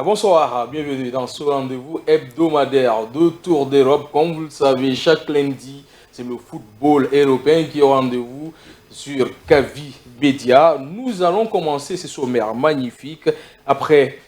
Bonsoir, bienvenue dans ce rendez-vous hebdomadaire de Tour d'Europe. Comme vous le savez, chaque lundi, c'est le football européen qui est au rendez-vous sur Kavi Media. Nous allons commencer ce sommaire magnifique. Après,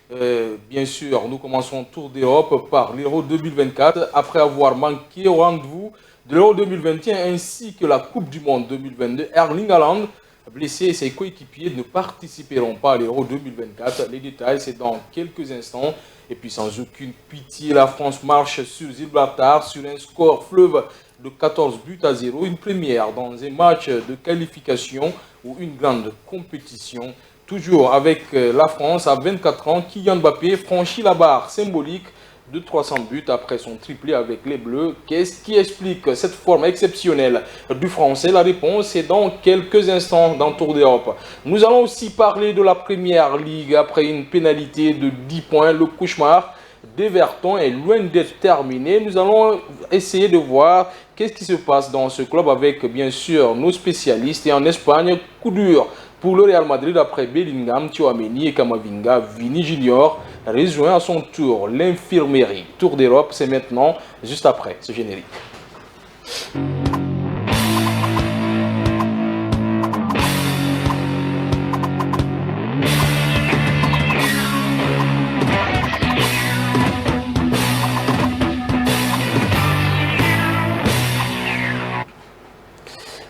bien sûr, nous commençons Tour d'Europe par l'Euro 2024. Après avoir manqué au rendez-vous de l'Euro 2021 ainsi que la Coupe du Monde 2022, Erling Haaland, blessé et ses coéquipiers ne participeront pas à l'Euro 2024. Les détails, c'est dans quelques instants. Et puis sans aucune pitié, la France marche sur Gibraltar sur un score fleuve de 14 buts à 0. Une première dans un match de qualification ou une grande compétition. Toujours avec la France, à 24 ans, Kylian Mbappé franchit la barre symbolique de 300 buts après son triplé avec les Bleus. Qu'est-ce qui explique cette forme exceptionnelle du Français? La réponse est dans quelques instants dans Tour d'Europe. Nous allons aussi parler de la Première Ligue. Après une pénalité de 10 points, le cauchemar d'Everton est loin d'être terminé. Nous allons essayer de voir qu'est-ce qui se passe dans ce club avec bien sûr nos spécialistes. Et en Espagne, coup dur pour le Real Madrid après Bellingham, Tchouaméni et Camavinga. Vini Junior rejoint à son tour l'infirmerie. Tour d'Europe, c'est maintenant, juste après ce générique.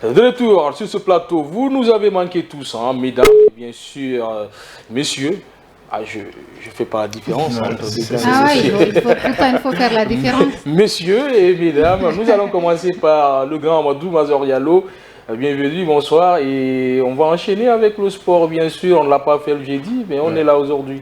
De retour sur ce plateau, vous nous avez manqué tous, hein, mesdames et bien sûr, messieurs. Je ne fais pas la différence entre les deux. Ah oui, il faut faire la différence. Messieurs et mesdames, nous allons commencer par le grand Amadou Mazorialo. Bienvenue, bonsoir. Et on va enchaîner avec le sport, bien sûr. On ne l'a pas fait le jeudi, mais on est là aujourd'hui.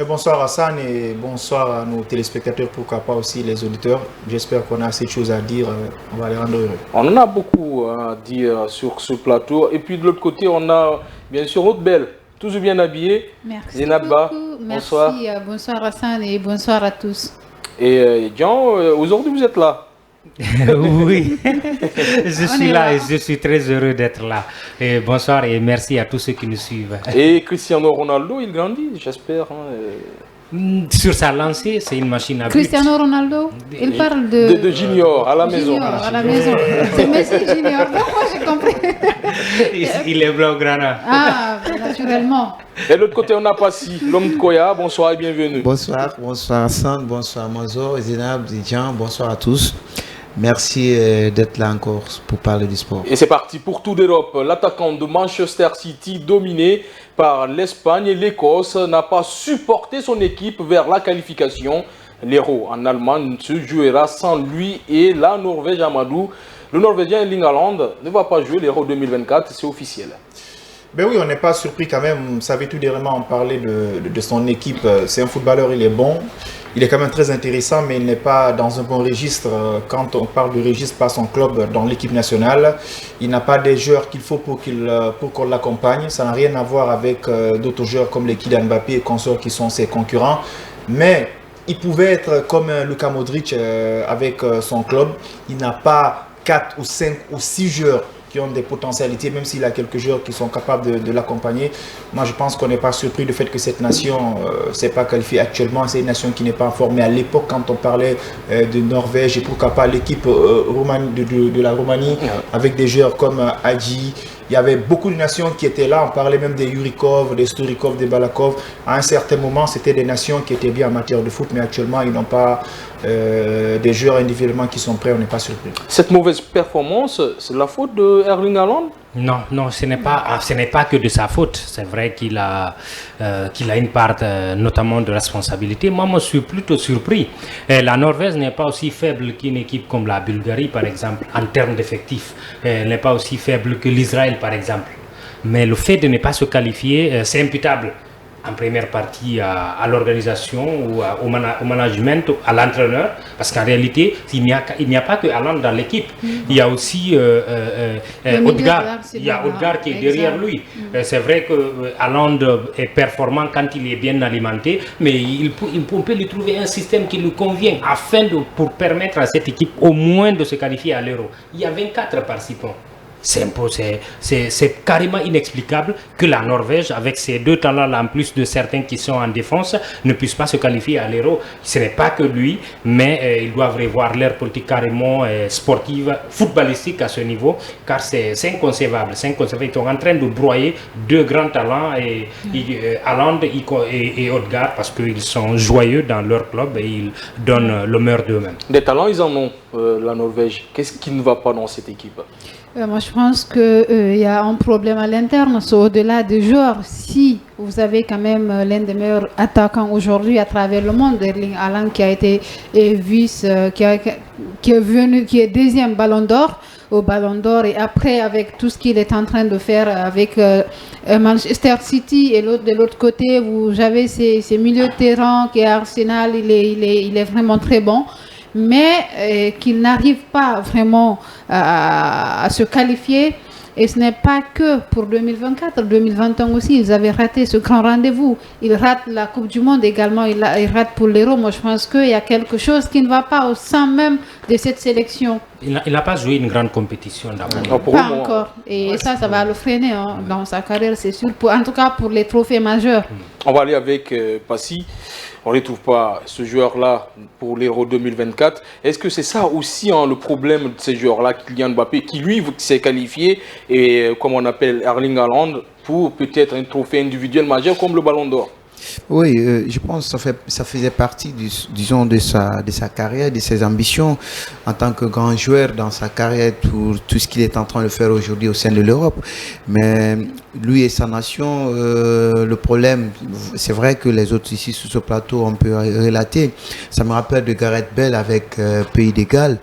Bonsoir Hassan et bonsoir à nos téléspectateurs, pourquoi pas aussi les auditeurs. J'espère qu'on a assez de choses à dire, on va les rendre heureux. On en a beaucoup à dire sur ce plateau. Et puis de l'autre côté, on a bien sûr notre belle, toujours bien habillée. Merci Zénaba, beaucoup. bonsoir. Merci, bonsoir Hassan et bonsoir à tous. Et Jean, aujourd'hui vous êtes là. Oui, je suis là et je suis très heureux d'être là. Et bonsoir et merci à tous ceux qui nous suivent. Et Cristiano Ronaldo, il grandit, j'espère. Sur sa lancée, c'est une machine à but. Cristiano Ronaldo, il parle de Junior à la maison. Junior, à la maison. C'est Messi Junior. Moi j'ai compris. Il est blaugrana. Ah, naturellement. Et de l'autre côté, on a Passy, l'homme de Koya. Bonsoir et bienvenue. Bonsoir Hassan, bonsoir Mazor, Zinab, Zidjan, bonsoir à tous. Merci d'être là encore pour parler du sport. Et c'est parti pour Tour d'Europe. L'attaquant de Manchester City, dominé par l'Espagne et l'Écosse, n'a pas supporté son équipe vers la qualification. L'Euro en Allemagne se jouera sans lui et la Norvège Amadou. Le Norvégien Erling Haaland ne va pas jouer l'Euro 2024, c'est officiel. Ben oui, on n'est pas surpris quand même. Ça veut tout directement en parler de son équipe. C'est un footballeur, il est bon. Il est quand même très intéressant, mais il n'est pas dans un bon registre. Quand on parle de registre par son club dans l'équipe nationale, il n'a pas des joueurs qu'il faut pour qu'on l'accompagne. Ça n'a rien à voir avec d'autres joueurs comme les Kylian Mbappé et consorts qui sont ses concurrents. Mais il pouvait être comme Luka Modric avec son club. Il n'a pas 4 ou 5 ou 6 joueurs qui ont des potentialités, même s'il a quelques joueurs qui sont capables de l'accompagner. Moi, je pense qu'on n'est pas surpris du fait que cette nation ne s'est pas qualifiée actuellement. C'est une nation qui n'est pas formée. À l'époque, quand on parlait de Norvège et pourquoi pas l'équipe de la Roumanie, avec des joueurs comme Hadji, il y avait beaucoup de nations qui étaient là. On parlait même des Yurikov, des Storikov, des Balakov. À un certain moment, c'était des nations qui étaient bien en matière de foot, mais actuellement, ils n'ont pas des joueurs individuellement qui sont prêts. On n'est pas surpris. Cette mauvaise performance, c'est la faute de Erling Haaland? Non, ce n'est pas que de sa faute. C'est vrai qu'il a une part notamment de responsabilité. Moi, je suis plutôt surpris. La Norvège n'est pas aussi faible qu'une équipe comme la Bulgarie, par exemple, en termes d'effectifs. Elle n'est pas aussi faible que l'Israël, par exemple. Mais le fait de ne pas se qualifier, c'est imputable en première partie à l'organisation ou au management, à l'entraîneur, parce qu'en réalité, il n'y a pas que Haaland dans l'équipe. Il y a aussi Odegaard qui est derrière lui. C'est vrai que Haaland est performant quand il est bien alimenté, mais on peut lui trouver un système qui lui convient pour permettre à cette équipe au moins de se qualifier à l'Euro. Il y a 24 participants. C'est carrément inexplicable que la Norvège, avec ces deux talents-là, en plus de certains qui sont en défense, ne puisse pas se qualifier à l'Euro. Ce n'est pas que lui, mais ils doivent revoir leur politique carrément sportive, footballistique à ce niveau, car c'est inconcevable. Ils sont en train de broyer deux grands talents, Haaland et Odegaard, parce qu'ils sont joyeux dans leur club et ils donnent le meilleur d'eux-mêmes. Des talents, ils en ont, la Norvège. Qu'est-ce qui ne va pas dans cette équipe? Moi, je pense qu'il y a un problème à l'interne. Au-delà des joueurs, si vous avez quand même l'un des meilleurs attaquants aujourd'hui à travers le monde, Erling Haaland, qui a été qui est deuxième Ballon d'Or, au Ballon d'Or, et après avec tout ce qu'il est en train de faire avec Manchester City, et de l'autre côté, vous avez ces milieux de terrain qui est Arsenal, il est vraiment très bon. Mais qu'il n'arrive pas vraiment à se qualifier. Et ce n'est pas que pour 2024, 2021 aussi, ils avaient raté ce grand rendez-vous. Ils ratent la Coupe du Monde également, ils ratent pour l'Euro. Moi, je pense qu'il y a quelque chose qui ne va pas au sein même de cette sélection. Il n'a pas joué une grande compétition d'abord. Pas encore. Et ça va le freiner dans sa carrière, c'est sûr. En tout cas, pour les trophées majeurs. On va aller avec Passy. On ne retrouve pas ce joueur-là pour l'Euro 2024. Est-ce que c'est ça aussi le problème de ces joueurs-là, Kylian Mbappé, qui lui s'est qualifié, et comme on appelle Erling Haaland, pour peut-être un trophée individuel majeur comme le Ballon d'Or? Oui, je pense que ça faisait partie, disons, de sa carrière, de ses ambitions en tant que grand joueur dans sa carrière, tout ce qu'il est en train de faire aujourd'hui au sein de l'Europe. Mais lui et sa nation, le problème, c'est vrai que les autres ici sur ce plateau, on peut relater. Ça me rappelle de Gareth Bale avec Pays de Galles,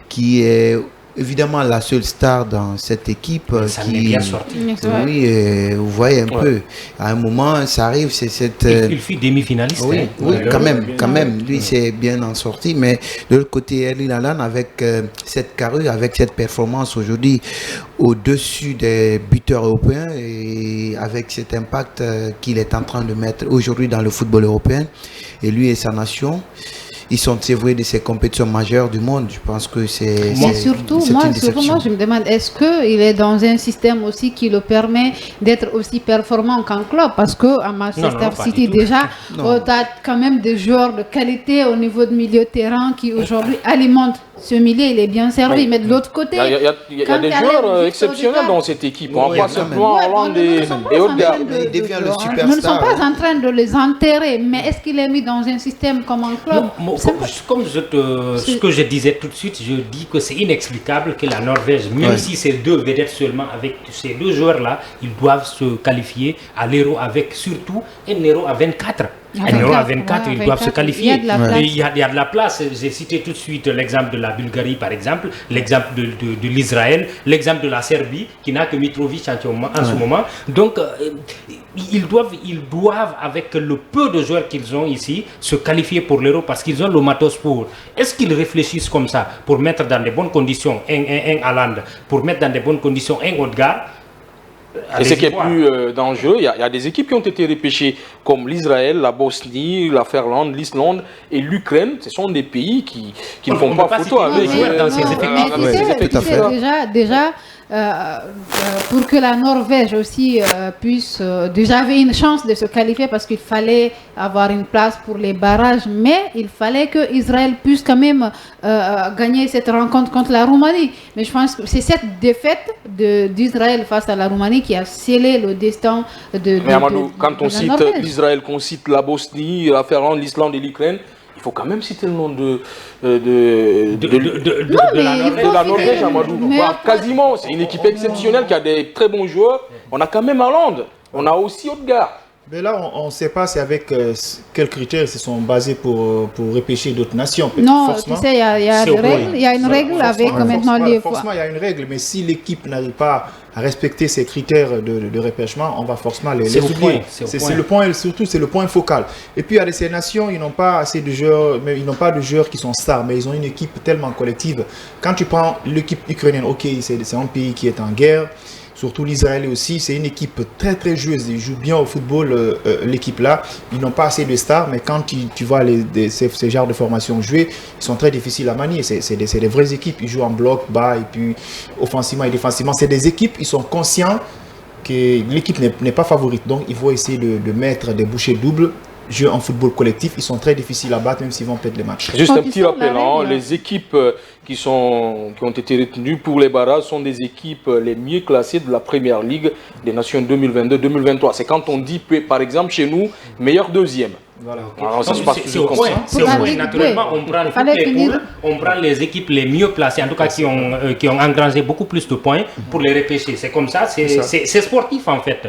qui est évidemment la seule star dans cette équipe. Ça m'est bien sorti. Oui, vous voyez un peu. À un moment, ça arrive, c'est cette... Il fut demi-finaliste. Oui, quand même. Lui, c'est bien en sorti. Mais de l'autre côté, Erling Haaland, avec cette carrure, avec cette performance aujourd'hui au-dessus des buteurs européens et avec cet impact qu'il est en train de mettre aujourd'hui dans le football européen, et lui et sa nation, ils sont sévrés de ces compétitions majeures du monde. Je pense que c'est Mais surtout, moi, je me demande, est-ce qu'il est dans un système aussi qui le permet d'être aussi performant qu'en club? Parce qu'à Manchester City, déjà, on a quand même des joueurs de qualité au niveau de milieu de terrain qui aujourd'hui alimentent ce milieu, il est bien servi. Oui. Mais de l'autre côté, il y a des joueurs exceptionnels dans cette équipe. On voit simplement Haaland et Odegaard. Il devient le superstar. Nous ne sommes pas en train de les enterrer, mais est-ce qu'il est mis dans un système comme un club? Ce que je disais tout de suite, je dis que c'est inexplicable que la Norvège, même si c'est deux vedettes seulement, avec ces deux joueurs-là, ils doivent se qualifier à l'Euro avec surtout un Euro à 24. Un Euro à 24, ils doivent se qualifier. Il y a de la place. J'ai cité tout de suite l'exemple de la Bulgarie, par exemple, l'exemple de l'Israël, l'exemple de la Serbie, qui n'a que Mitrovic en ce moment. Donc, ils doivent, avec le peu de joueurs qu'ils ont ici, se qualifier pour l'Euro parce qu'ils ont le matos pour. Est-ce qu'ils réfléchissent comme ça pour mettre dans de bonnes conditions un Haaland, pour mettre dans de bonnes conditions un Odegaard? Et ce qui est plus dangereux, il y a des équipes qui ont été repêchées comme l'Israël, la Bosnie, la Finlande, l'Islande et l'Ukraine. Ce sont des pays qui ne font pas photo avec dans ces effectifs. Déjà, pour que la Norvège aussi puisse déjà avait une chance de se qualifier parce qu'il fallait avoir une place pour les barrages, mais il fallait que Israël puisse quand même gagner cette rencontre contre la Roumanie. Mais je pense que c'est cette défaite d'Israël face à la Roumanie qui a scellé le destin de Mais Amadou, quand on cite l'Israël, qu'on cite la Bosnie, la Finlande, l'Islande et l'Ukraine, il faut quand même citer le nom de la Norvège, Amadou. Quasiment, c'est une équipe exceptionnelle qui a des très bons joueurs. On a quand même Haaland, on a aussi Odegaard. Mais là, on ne sait pas c'est avec quels critères ils se sont basés pour repêcher d'autres nations. Non, tu sais, il y a une règle avec maintenant les... Forcément, il y a une règle, mais si l'équipe n'arrive pas à respecter ces critères de repêchement, on va forcément les oublier. C'est le point, surtout, c'est le point focal. Et puis, il y a ces nations, ils n'ont pas assez de joueurs, mais ils n'ont pas de joueurs qui sont stars, mais ils ont une équipe tellement collective. Quand tu prends l'équipe ukrainienne, ok, c'est un pays qui est en guerre. surtout l'Israélais aussi. C'est une équipe très très joueuse, ils jouent bien au football, l'équipe là. Ils n'ont pas assez de stars, mais quand tu vois ces genres de formations jouer, ils sont très difficiles à manier. C'est des vraies équipes, ils jouent en bloc bas et puis offensivement et défensivement. C'est des équipes, ils sont conscients que l'équipe n'est pas favorite, donc il faut essayer de mettre des bouchées doubles. Jouer en football collectif, ils sont très difficiles à battre même s'ils vont perdre les matchs. Juste un petit rappel, les équipes qui ont été retenues pour les barrages sont des équipes les mieux classées de la Première Ligue des Nations 2022-2023. C'est quand on dit, par exemple, chez nous, meilleur deuxième. Voilà. Alors, ça se passe c'est au point. Naturellement, on prend toutes les poules, on prend les équipes les mieux placées, en tout cas qui ont engrangé beaucoup plus de points pour les repêcher. C'est comme ça, c'est sportif en fait.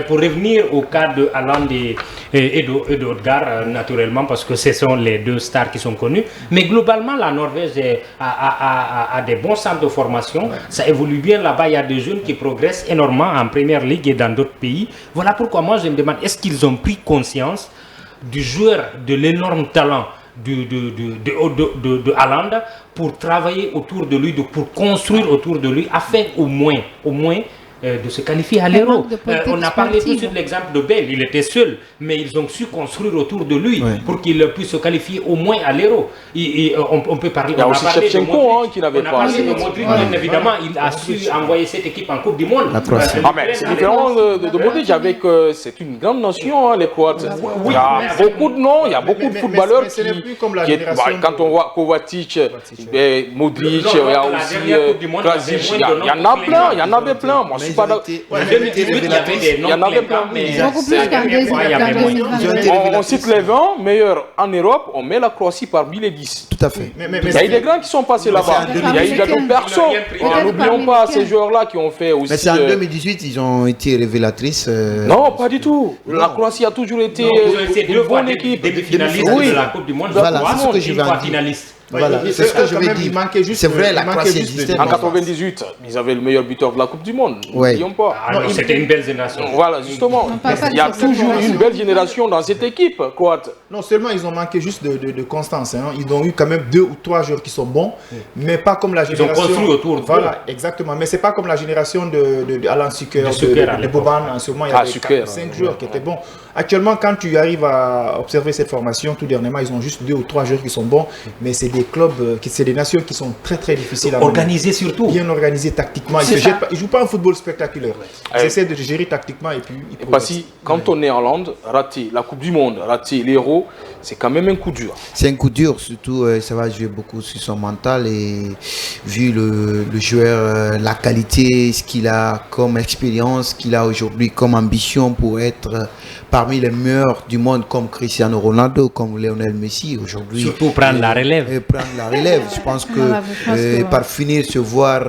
Pour revenir au cas de Haaland et de Odegaard, naturellement, parce que ce sont les deux stars qui sont connues. Mais globalement, la Norvège a des bons centres de formation. Ça évolue bien là-bas. Il y a des jeunes qui progressent énormément en Première Ligue et dans d'autres pays. Voilà pourquoi moi je me demande, est-ce qu'ils ont pris conscience du joueur, de l'énorme talent de Haaland pour travailler autour de lui, pour construire autour de lui, afin au moins de se qualifier à l'Euro. On a parlé tout de suite de l'exemple de Bale, il était seul, mais ils ont su construire autour de lui pour qu'il puisse se qualifier au moins à l'Euro. On peut parler. Il y a aussi Shevchenko qui n'avait pas. On a parlé de Modric, bien évidemment, il a su envoyer cette équipe en Coupe du Monde. C'est différent de Modric, c'est une grande nation, les Croates. Il y a beaucoup de noms, il y a beaucoup de footballeurs qui. Quand on voit Kovacic, Modric, il y a aussi Krasic, il y en a plein, il y en avait plein. Moi, pas il y en avait plein, mais on cite les 20 meilleurs en Europe, on met la Croatie parmi les 10. Tout à fait. Il y a eu des grands qui sont passés là-bas. Il y a eu des personnes. N'oublions pas ces joueurs-là qui ont fait aussi. Mais c'est en 2018, ils ont été révélatrices. Non, pas du tout. La Croatie a toujours été une bonne équipe. Demi-finaliste de la Coupe du Monde. Voilà, c'est ce que je veux dire. Voilà, c'est ce que je vais dire. C'est vrai, la Croatie existait. En 98, ils avaient le meilleur buteur de la Coupe du Monde. N'oublions pas. C'était une belle génération. Voilà, justement. Il y a toujours une belle génération dans cette équipe croate. Non seulement ils ont manqué juste de constance, ils ont eu quand même 2 ou 3 joueurs qui sont bons, mais pas comme la génération. Ils ont construit autour de. Voilà, exactement. Mais c'est pas comme la génération de Alan Suker, de Boban. Sûrement, il y avait 5 joueurs qui étaient bons. Actuellement, quand tu arrives à observer cette formation, tout dernièrement, ils ont juste 2 ou 3 joueurs qui sont bons, mais c'est des clubs, c'est des nations qui sont très très difficiles à organiser surtout. Bien organisés tactiquement. Ils ne jouent pas un football spectaculaire. Ils essaient de gérer tactiquement et puis. Parce que quand on est en Hollande, rater la Coupe du Monde, rater l'Euro, c'est quand même un coup dur. C'est un coup dur, surtout ça va jouer beaucoup sur son mental et vu le joueur, la qualité, ce qu'il a comme expérience, ce qu'il a aujourd'hui comme ambition pour être parmi les meilleurs du monde comme Cristiano Ronaldo, comme Lionel Messi aujourd'hui. Surtout prendre la relève. Prendre la relève. Je pense que par finir se voir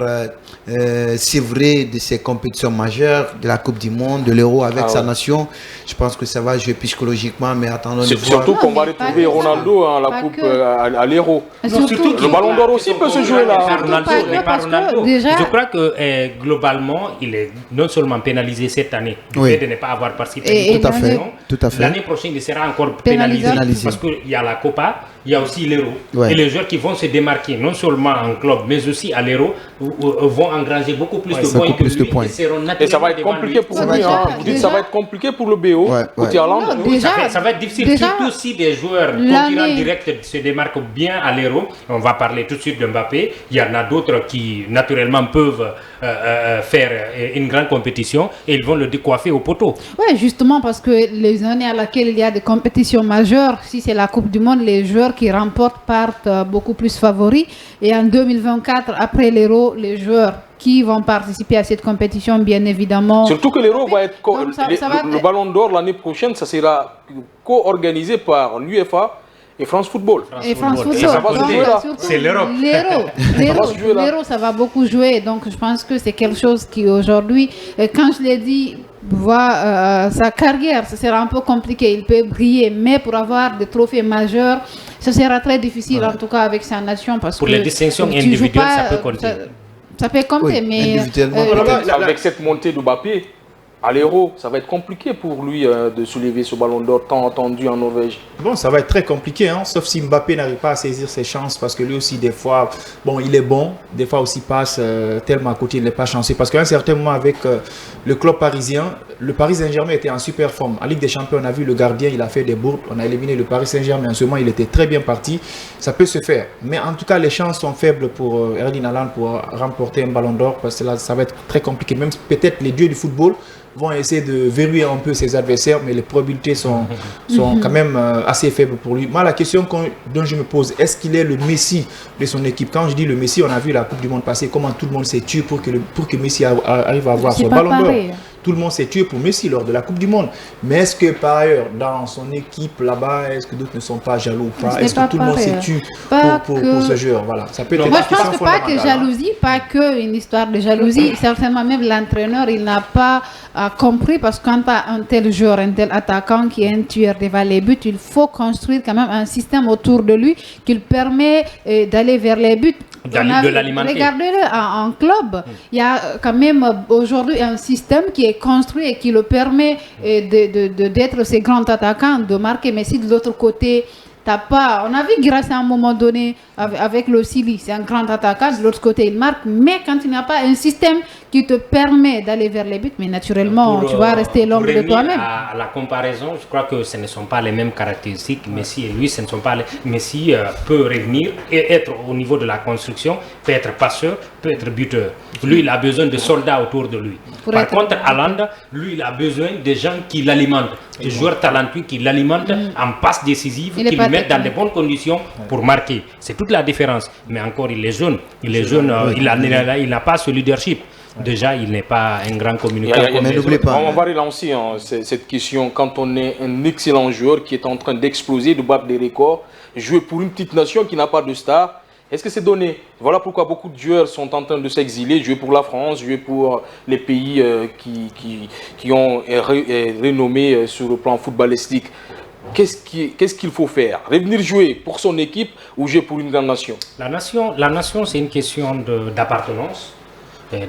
c'est vrai de ces compétitions majeures, de la Coupe du Monde, de l'Euro avec sa nation, je pense que ça va jouer psychologiquement, mais attendons de voir. Surtout qu'on va retrouver Ronaldo à la Coupe à l'Euro. Le Ballon d'Or aussi peut se jouer là. Je crois que globalement, il est non seulement pénalisé cette année du fait de ne pas avoir participé à fait. L'année prochaine, il sera encore pénalisé parce qu'il y a la Copa, il y a aussi l'Euro. Et les joueurs qui vont se démarquer, non seulement en club, mais aussi à l'Euro, vont engranger beaucoup plus de points que lui. Et ça va être compliqué pour lui. Vous dites que ça va être compliqué pour le BO côté Hollande. Ça va être difficile, surtout si des joueurs concurrents directs se démarquent bien à l'Euro. On va parler tout de suite de Mbappé. Il y en a d'autres qui, naturellement, peuvent faire une grande compétition et ils vont le décoiffer au poteau. Oui, justement, parce que les années à laquelle il y a des compétitions majeures, si c'est la Coupe du Monde, les joueurs qui remportent partent beaucoup plus favoris. Et en 2024, après l'Euro, les joueurs qui vont participer à cette compétition, bien évidemment. Surtout que l'Euro va être... le Ballon d'Or l'année prochaine, ça sera co-organisé par l'UEFA et France Football. C'est l'Europe. L'Euro, ça va beaucoup jouer. Donc, je pense que c'est quelque chose qui, aujourd'hui, quand je l'ai dit, voit sa carrière, ça sera un peu compliqué. Il peut briller, mais pour avoir des trophées majeurs, ça sera très difficile, en tout cas avec sa nation. Parce pour les distinctions individuelles, ça peut compter. Ça peut compter, mais... avec cette montée de Mbappé, à l'Euro, ça va être compliqué pour lui de soulever ce ballon d'or tant attendu en Norvège. Bon, ça va être très compliqué, hein, sauf si Mbappé n'arrive pas à saisir ses chances, parce que lui aussi, des fois, bon, il est bon, des fois aussi passe tellement à côté, il n'est pas chanceux. Parce qu'à un certain moment, avec le club parisien, le Paris Saint-Germain était en super forme. En Ligue des Champions, on a vu le gardien, il a fait des bourdes, on a éliminé le Paris Saint-Germain. En ce moment, il était très bien parti. Ça peut se faire. Mais en tout cas, les chances sont faibles pour Erling Haaland pour remporter un ballon d'or, parce que là, ça va être très compliqué. Même peut-être les dieux du football vont essayer de verrouiller un peu ses adversaires, mais les probabilités sont quand même assez faibles pour lui. Moi, la question dont je me pose, est-ce qu'il est le Messi de son équipe? Quand je dis le Messi, on a vu la Coupe du Monde passer, comment tout le monde s'est tué pour que Messi arrive à avoir son ballon d'or. Tout le monde s'est tué pour Messi lors de la Coupe du Monde. Mais est-ce que par ailleurs, dans son équipe là-bas, est-ce que d'autres ne sont pas jaloux ou pas? Est-ce que tout le monde s'est tué pour ce joueur? Voilà. Ça peut être moi, je pense que pas que jalousie, pas qu'une histoire de jalousie. Certainement, même l'entraîneur, il n'a pas compris, parce que quand tu as un tel joueur, un tel attaquant qui est un tueur devant les buts, il faut construire quand même un système autour de lui qui le permet d'aller vers les buts. De l'alimenter. Regardez-le en club. Il y a quand même aujourd'hui un système qui est construit et qui le permet d'être ces grands attaquants, de marquer. Mais si de l'autre côté, t'as pas... On a vu grâce à un moment donné avec le Sili, c'est un grand attaquant, de l'autre côté il marque, mais quand il n'y a pas un système qui te permet d'aller vers les buts, mais naturellement tu vas rester l'ombre de toi-même. À la comparaison, je crois que ce ne sont pas les mêmes caractéristiques. Messi et lui, ce ne sont pas les... Messi peut revenir et être au niveau de la construction, peut être passeur, peut être buteur. Lui, il a besoin de soldats autour de lui. Par contre, Haaland, lui, il a besoin de gens qui l'alimentent, de joueurs talentueux qui l'alimentent en passe décisive, qui le mettent dans de bonnes conditions pour marquer. C'est toute la différence. Mais encore, il est jeune. Il est jeune, il n'a pas ce leadership. Déjà, il n'est pas un grand communicateur. On va relancer cette question. Quand on est un excellent joueur qui est en train d'exploser, de battre des records, jouer pour une petite nation qui n'a pas de star, est-ce que c'est donné? Voilà pourquoi beaucoup de joueurs sont en train de s'exiler, jouer pour la France, jouer pour les pays qui ont renommé sur le plan footballistique. Qu'est-ce qu'il faut faire? Revenir jouer pour son équipe ou jouer pour une grande nation? La nation, c'est une question d'appartenance.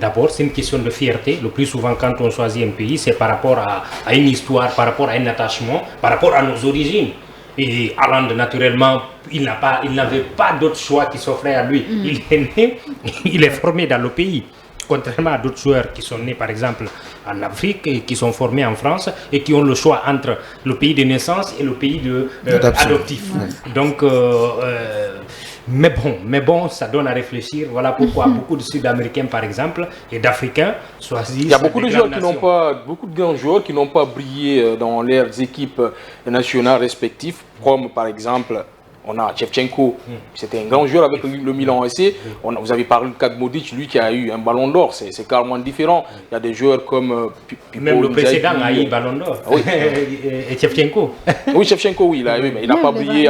D'abord, c'est une question de fierté. Le plus souvent, quand on choisit un pays, c'est par rapport à une histoire, par rapport à un attachement, par rapport à nos origines. Et Haaland, naturellement, il n'avait pas d'autre choix qui s'offrait à lui. Il est né, il est formé dans le pays. Contrairement à d'autres joueurs qui sont nés, par exemple, en Afrique, et qui sont formés en France, et qui ont le choix entre le pays de naissance et le pays adoptif. Donc, mais bon, ça donne à réfléchir. Voilà pourquoi beaucoup de Sud-Américains, par exemple, et d'Africains choisissent. Il y a beaucoup de joueurs beaucoup de grands joueurs qui n'ont pas brillé dans leurs équipes nationales respectives, comme par exemple, on a Shevchenko, c'était un grand joueur avec le Milan AC. Vous avez parlé de Kad Modric, lui qui a eu un ballon d'or, c'est carrément différent. Il y a des joueurs comme Pipo, même le précédent a eu un ballon d'or. Oui. Et Shevchenko. Oui, Shevchenko, oui, il a eu, mais il n'a pas brillé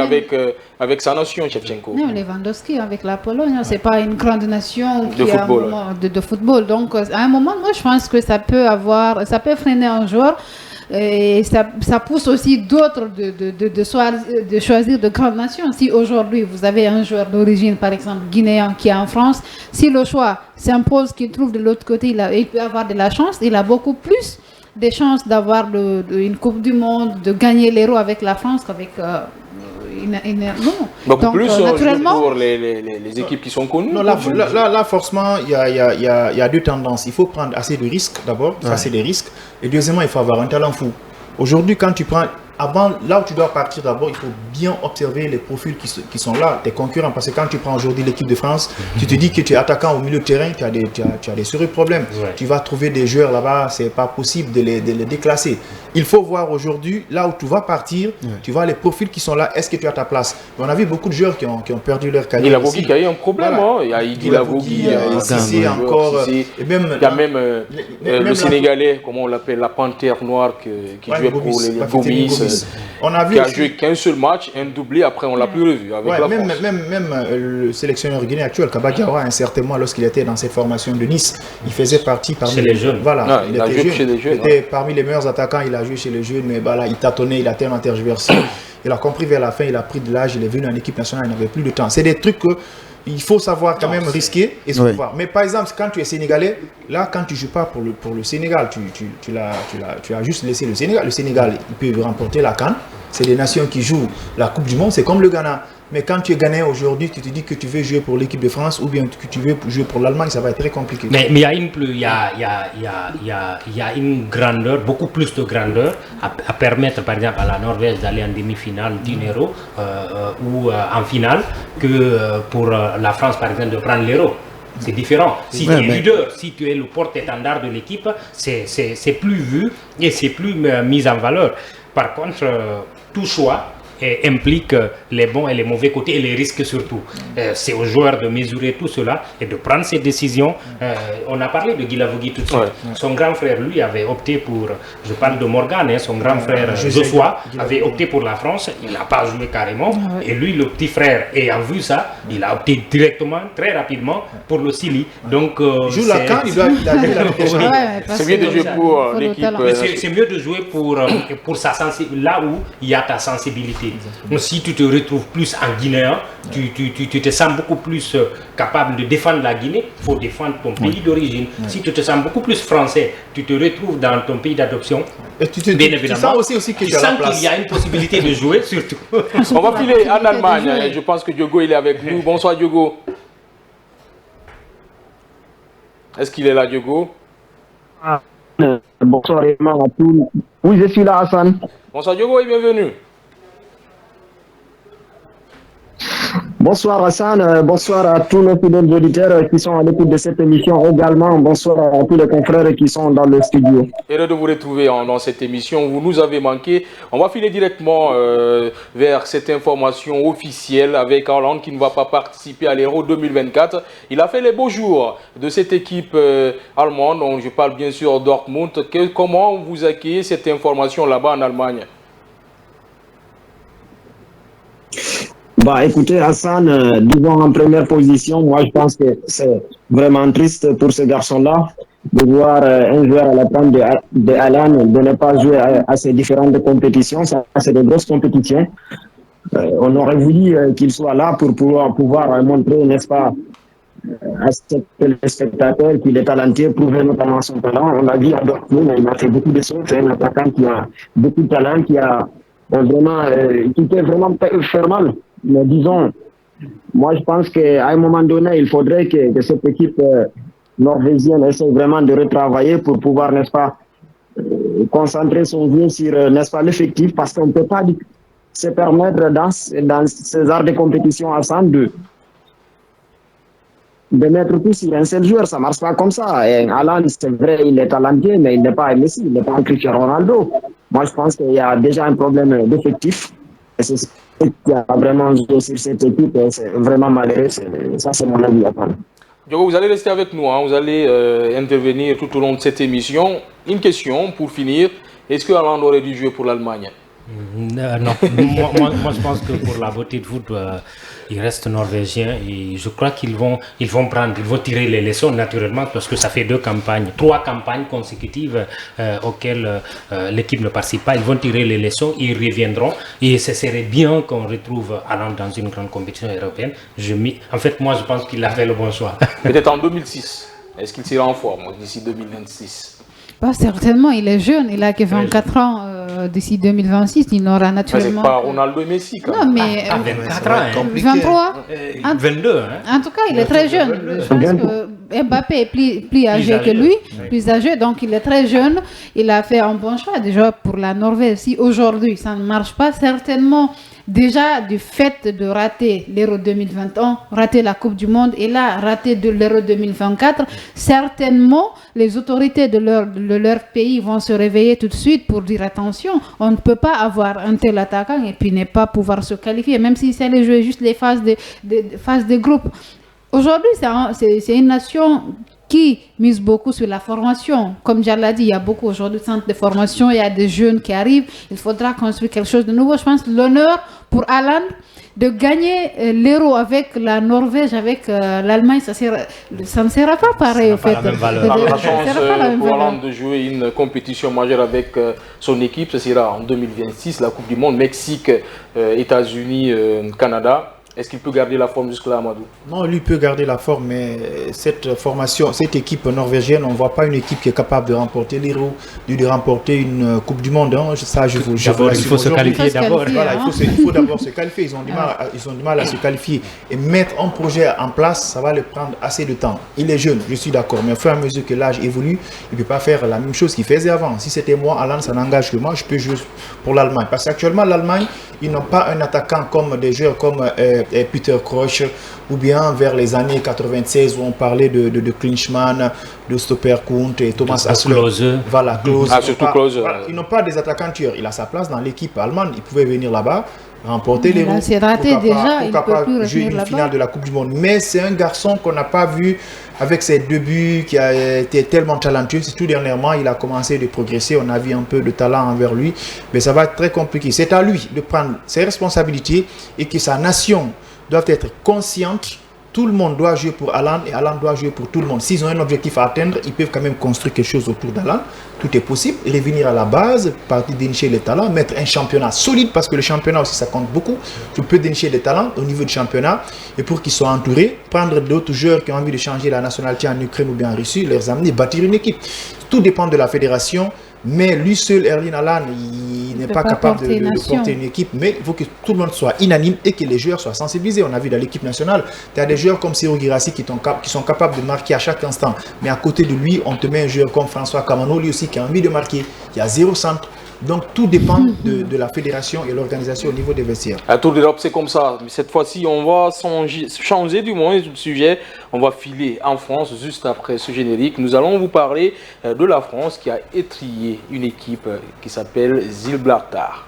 avec sa nation, Shevchenko. Non, Lewandowski avec la Pologne, c'est pas une grande nation de football. De football. Donc, à un moment, moi, je pense que ça peut freiner un joueur. Et ça pousse aussi d'autres de choisir de grandes nations. Si aujourd'hui vous avez un joueur d'origine, par exemple guinéen, qui est en France, si le choix s'impose qu'il trouve de l'autre côté, il peut avoir de la chance, il a beaucoup plus de chances d'avoir une Coupe du Monde, de gagner l'Euro avec la France qu'avec... Beaucoup donc, plus naturellement pour les équipes qui sont connues. Non, là forcément, il y a deux tendances. Il faut prendre assez de risques d'abord, ça c'est des risques. Et deuxièmement, il faut avoir un talent fou. Aujourd'hui, quand tu prends... Avant, là où tu dois partir d'abord, il faut bien observer les profils qui sont là, tes concurrents. Parce que quand tu prends aujourd'hui l'équipe de France, tu te dis que tu es attaquant au milieu de terrain, tu as des sérieux problèmes. Ouais. Tu vas trouver des joueurs là-bas, c'est pas possible de les déclasser. Il faut voir aujourd'hui, là où tu vas partir, tu vois les profils qui sont là, est-ce que tu as ta place? On a vu beaucoup de joueurs qui ont perdu leur carrière. Il y a Lavogui qui a eu un problème. Voilà. Il y a Idi Lavogui, encore. Et même, il y a même le Sénégalais, comment on l'appelle, la panthère noire qui jouait pour les Gomis. On a vu qui a joué qu'un seul match, un doublé, après on l'a plus revu avec la France. Même le sélectionneur guinéen actuel, Kaba Diawara, à un certain moment, lorsqu'il était dans ses formations de Nice, il faisait partie parmi les jeunes. Voilà, il était jeune. Chez les jeunes. Il était parmi les meilleurs attaquants, il a joué chez les jeunes, mais voilà, il tâtonnait, il a tellement tergiversé. Il a compris vers la fin, il a pris de l'âge, il est venu en équipe nationale, il n'avait plus de temps. C'est des trucs que il faut savoir quand même risquer et se pouvoir. Mais par exemple, quand tu es sénégalais, là, quand tu ne joues pas pour le Sénégal, tu as juste laissé le Sénégal. Le Sénégal, il peut remporter la CAN. C'est des nations qui jouent la Coupe du Monde, c'est comme le Ghana. Mais quand tu es Ghanéen aujourd'hui, tu te dis que tu veux jouer pour l'équipe de France ou bien que tu veux jouer pour l'Allemagne, ça va être très compliqué. Mais il y a une grandeur, beaucoup plus de grandeur à permettre par exemple à la Norvège d'aller en demi-finale d'une Euro ou en finale que pour la France par exemple de prendre l'Euro. C'est différent. Si tu es leader, si tu es le porte-étendard de l'équipe, c'est plus vu et c'est plus mis en valeur. Par contre, tout choix implique les bons et les mauvais côtés et les risques surtout. C'est aux joueurs de mesurer tout cela et de prendre ces décisions. On a parlé de Guilavogui tout de suite. Son grand frère, lui, avait opté pour, je parle de Morgan, hein, son grand frère Joshua avait opté pour la France. Il n'a pas joué carrément. Et lui, le petit frère, ayant vu ça, il a opté directement, très rapidement, pour le Sili. Donc, joue la CAN, c'est mieux de jouer pour l'équipe. C'est mieux de jouer pour sa sensibilité, là où il y a ta sensibilité. Donc, si tu te retrouves plus en Guinéen, tu te sens beaucoup plus capable de défendre la Guinée, il faut défendre ton pays d'origine. Si tu te sens beaucoup plus français, tu te retrouves dans ton pays d'adoption. Bien évidemment, tu sens qu'il y a une possibilité de jouer, surtout. On va filer en Allemagne. Je pense que Diogo il est avec nous. Bonsoir Diogo. Est-ce qu'il est là, Diogo? Bonsoir à tous. Oui, je suis là, Hassan. Bonsoir Diogo et bienvenue. Bonsoir Hassan, bonsoir à tous nos fidèles auditeurs qui sont à l'écoute de cette émission. Également, bonsoir à tous les confrères qui sont dans le studio. Heureux de vous retrouver dans cette émission. Vous nous avez manqué. On va filer directement vers cette information officielle avec Haaland qui ne va pas participer à l'Euro 2024. Il a fait les beaux jours de cette équipe allemande. Donc je parle bien sûr Dortmund. Comment vous accueillez cette information là-bas en Allemagne? Bah, écoutez, Hassan, disons en première position, moi je pense que c'est vraiment triste pour ce garçon-là de voir un joueur à la tête de Haaland de ne pas jouer à ces différentes compétitions. Ça, c'est de grosses compétitions. On aurait voulu qu'il soit là pour pouvoir montrer, n'est-ce pas, à ces spectateurs qu'il est talentueux, prouver notamment son talent. On l'a vu à Dortmund, il a fait beaucoup de choses. C'est un attaquant qui a beaucoup de talent, qui peut vraiment faire mal. Mais disons, moi je pense qu'à un moment donné, il faudrait que cette équipe norvégienne essaie vraiment de retravailler pour pouvoir, n'est-ce pas, concentrer son jeu sur, n'est-ce pas, l'effectif, parce qu'on ne peut pas se permettre dans ces arts de compétition ensemble de mettre tout sur un seul joueur. Ça ne marche pas comme ça. Et Haaland, c'est vrai, il est talentueux, mais il n'est pas un Messi, il n'est pas un Cristiano Ronaldo. Moi je pense qu'il y a déjà un problème d'effectif. Et c'est ce qui a vraiment joué sur cette équipe, c'est vraiment malheureux. Ça, c'est mon avis. Diogo, vous allez rester avec nous, hein. Vous allez intervenir tout au long de cette émission. Une question pour finir. Est-ce que Haaland aurait dû jouer pour l'Allemagne? Non, moi je pense que pour la beauté de foot, il reste norvégien et je crois qu'ils vont tirer les leçons naturellement parce que ça fait 3 campagnes consécutives auxquelles l'équipe ne participe pas. Ils vont tirer les leçons, ils reviendront et ce serait bien qu'on retrouve Haaland dans une grande compétition européenne. En fait, moi je pense qu'il a fait le bon choix. Peut-être en 2006. Est-ce qu'il sera en forme d'ici 2026? Pas certainement, il est jeune, il a que 24 ans. D'ici 2026, il aura naturellement. C'est pas Ronaldo et Messi quand même. Non, mais 24 ans, 23, 22. En tout cas, il est très jeune. Je pense que Mbappé est plus âgé que lui, plus âgé, donc il est très jeune. Il a fait un bon choix déjà pour la Norvège. Si aujourd'hui ça ne marche pas, certainement. Déjà, du fait de rater l'Euro 2021, rater la Coupe du Monde et là, rater de l'Euro 2024, certainement, les autorités de leur pays vont se réveiller tout de suite pour dire attention, on ne peut pas avoir un tel attaquant et puis ne pas pouvoir se qualifier, même si c'est aller jouer juste les phases de groupe. Aujourd'hui, c'est une nation qui mise beaucoup sur la formation. Comme Diallo l'a dit, il y a beaucoup aujourd'hui de centres de formation, il y a des jeunes qui arrivent, il faudra construire quelque chose de nouveau. Je pense que l'honneur pour Haaland, de gagner l'Euro avec la Norvège, avec l'Allemagne, ça ne sera pas pareil au fait. La chance pour Haaland de jouer une compétition majeure avec son équipe, ce sera en 2026, la Coupe du Monde, Mexique, États-Unis, Canada. Est-ce qu'il peut garder la forme jusque-là, Amadou? Non, lui peut garder la forme, mais cette équipe norvégienne, on ne voit pas une équipe qui est capable de remporter l'Euro, de remporter une Coupe du Monde. Hein. Ça, je vous il faut se qualifier d'abord. Voilà, il faut d'abord se qualifier. Ils ont du mal à se qualifier. Et mettre un projet en place, ça va leur prendre assez de temps. Il est jeune, je suis d'accord, mais au fur et à mesure que l'âge évolue, il ne peut pas faire la même chose qu'il faisait avant. Si c'était moi, Haaland, ça n'engage que moi, je peux jouer pour l'Allemagne. Parce qu'actuellement, l'Allemagne, ils n'ont pas un attaquant comme des joueurs comme Peter Crouch, ou bien vers les années 96 où on parlait de Klinsmann, de Stopper Kuhn et Thomas Hassler. Voilà, Klose. Surtout Klose. Voilà, ils n'ont pas des attaquants tueurs. Il a sa place dans l'équipe allemande. Il pouvait venir là-bas, remporter les roues. C'est raté déjà. Il peut plus jouer une finale de la Coupe du Monde. Mais c'est un garçon qu'on n'a pas vu avec ses débuts, qui a été tellement talentueux. Tout dernièrement, il a commencé de progresser. On a vu un peu de talent envers lui. Mais ça va être très compliqué. C'est à lui de prendre ses responsabilités et que sa nation doit être consciente. Tout le monde doit jouer pour Haaland et Haaland doit jouer pour tout le monde. S'ils ont un objectif à atteindre, ils peuvent quand même construire quelque chose autour d'Haaland. Tout est possible. Revenir à la base, partir dénicher les talents, mettre un championnat solide parce que le championnat aussi ça compte beaucoup. Tu peux dénicher des talents au niveau du championnat et pour qu'ils soient entourés, prendre d'autres joueurs qui ont envie de changer la nationalité en Ukraine ou bien en Russie, les amener, bâtir une équipe. Tout dépend de la fédération. Mais lui seul, Erling Haaland, il n'est pas capable de porter une équipe. Mais il faut que tout le monde soit unanime et que les joueurs soient sensibilisés. On a vu dans l'équipe nationale, tu as des joueurs comme Serhou Guirassy qui sont capables de marquer à chaque instant. Mais à côté de lui, on te met un joueur comme François Kamano, lui aussi qui a envie de marquer. Il y a 0 centre. Donc tout dépend de la fédération et l'organisation au niveau des vestiaires. À Tour d'Europe, c'est comme ça. Mais cette fois-ci, on va changer du moins du sujet. On va filer en France juste après ce générique. Nous allons vous parler de la France qui a étrillé une équipe qui s'appelle Gibraltar.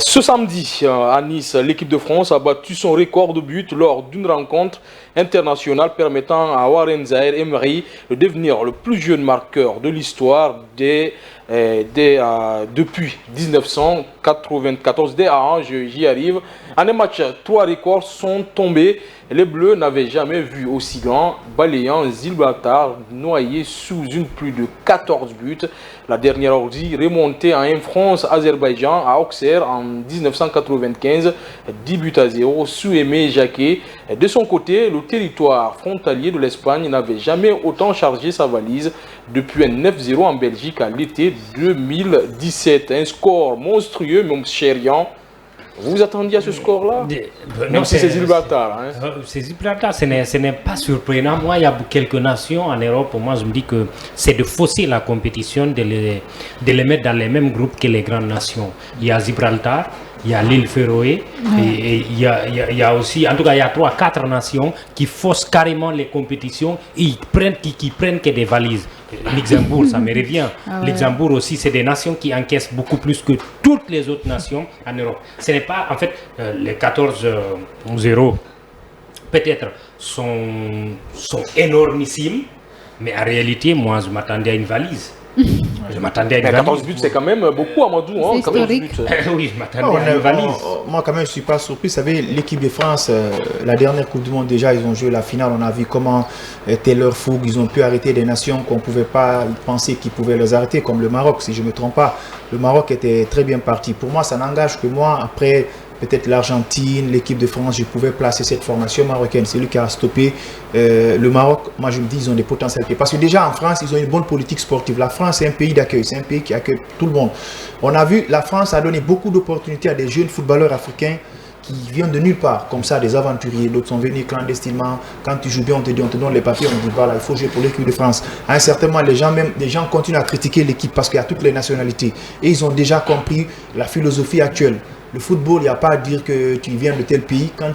Ce samedi, à Nice, l'équipe de France a battu son record de buts lors d'une rencontre internationale permettant à Warren Zaïre-Emery de devenir le plus jeune marqueur de l'histoire depuis 1994. J'y arrive. En un match, 3 records sont tombés. Les Bleus n'avaient jamais vu aussi grand, balayant Gibraltar, noyé sous une pluie de 14 buts. La dernière orgie remontée à un France-Azerbaïdjan à Auxerre en 1995, 10-0 sous Aimé Jacquet. De son côté, le territoire frontalier de l'Espagne n'avait jamais autant chargé sa valise depuis un 9-0 en Belgique à l'été 2017. Un score monstrueux, mon cher Yann. Vous attendiez à ce score-là? Même si c'est Gibraltar. C'est Gibraltar, ce n'est pas surprenant. Moi, il y a quelques nations en Europe, moi je me dis que c'est de fausser la compétition, de les mettre dans les mêmes groupes que les grandes nations. Il y a Gibraltar, il y a l'île Féroé, et il y a aussi, en tout cas, il y a 3-4 nations qui faussent carrément les compétitions et qui prennent que des valises. Luxembourg, ça me revient. Luxembourg aussi, c'est des nations qui encaissent beaucoup plus que toutes les autres nations en Europe. Ce n'est pas, en fait, les 14-0, peut-être, sont énormissimes, mais en réalité, moi, je m'attendais à une valise. Je m'attendais à une valise. 14 buts, c'est quand même beaucoup, Amadou. C'est historique. Oui, je m'attendais à une valise. Moi, quand même, je ne suis pas surpris. Vous savez, l'équipe de France, la dernière Coupe du Monde, déjà, ils ont joué la finale. On a vu comment était leur fougue. Ils ont pu arrêter des nations qu'on ne pouvait pas penser qu'ils pouvaient les arrêter, comme le Maroc, si je ne me trompe pas. Le Maroc était très bien parti. Pour moi, ça n'engage que moi. Après, peut-être l'Argentine, l'équipe de France, je pouvais placer cette formation marocaine. C'est lui qui a stoppé le Maroc. Moi, je me dis, ils ont des potentialités. Parce que déjà, en France, ils ont une bonne politique sportive. La France, c'est un pays d'accueil. C'est un pays qui accueille tout le monde. On a vu, la France a donné beaucoup d'opportunités à des jeunes footballeurs africains qui viennent de nulle part, comme ça, des aventuriers. D'autres sont venus clandestinement. Quand tu joues bien, on te donne les papiers, on te dit, voilà, il faut jouer pour l'équipe de France. À un certain moment, les gens continuent à critiquer l'équipe parce qu'il y a toutes les nationalités. Et ils ont déjà compris la philosophie actuelle. Le football, il n'y a pas à dire que tu viens de tel pays. Quand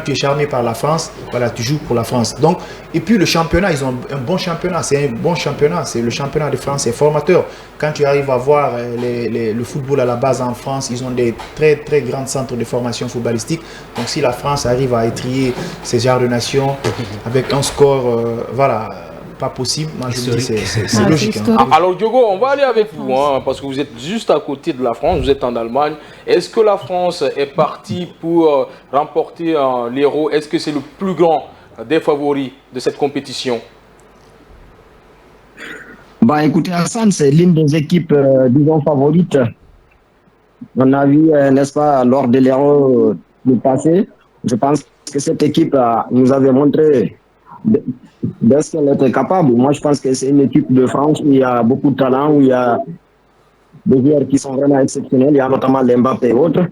tu es charmé par la France, voilà, tu joues pour la France. Donc, et puis le championnat, ils ont un bon championnat. C'est un bon championnat. C'est le championnat de France, c'est formateur. Quand tu arrives à voir le football à la base en France, ils ont des très très grands centres de formation footballistique. Donc si la France arrive à étrier ces genres de nations avec un score, voilà, pas possible, moi je me dis c'est logique. Hein. Alors Diogo, on va aller avec vous, hein, parce que vous êtes juste à côté de la France, vous êtes en Allemagne. Est-ce que la France est partie pour remporter l'Euro? Est-ce que c'est le plus grand des favoris de cette compétition? Bah écoutez Hassan, c'est l'une des équipes, disons, favorites. On a vu, n'est-ce pas, lors de l'Euro du passé, je pense que cette équipe nous avait montré de ce qu'elle était capable. Moi, je pense que c'est une équipe de France où il y a beaucoup de talent, où il y a des joueurs qui sont vraiment exceptionnels. Il y a notamment Mbappé et autres.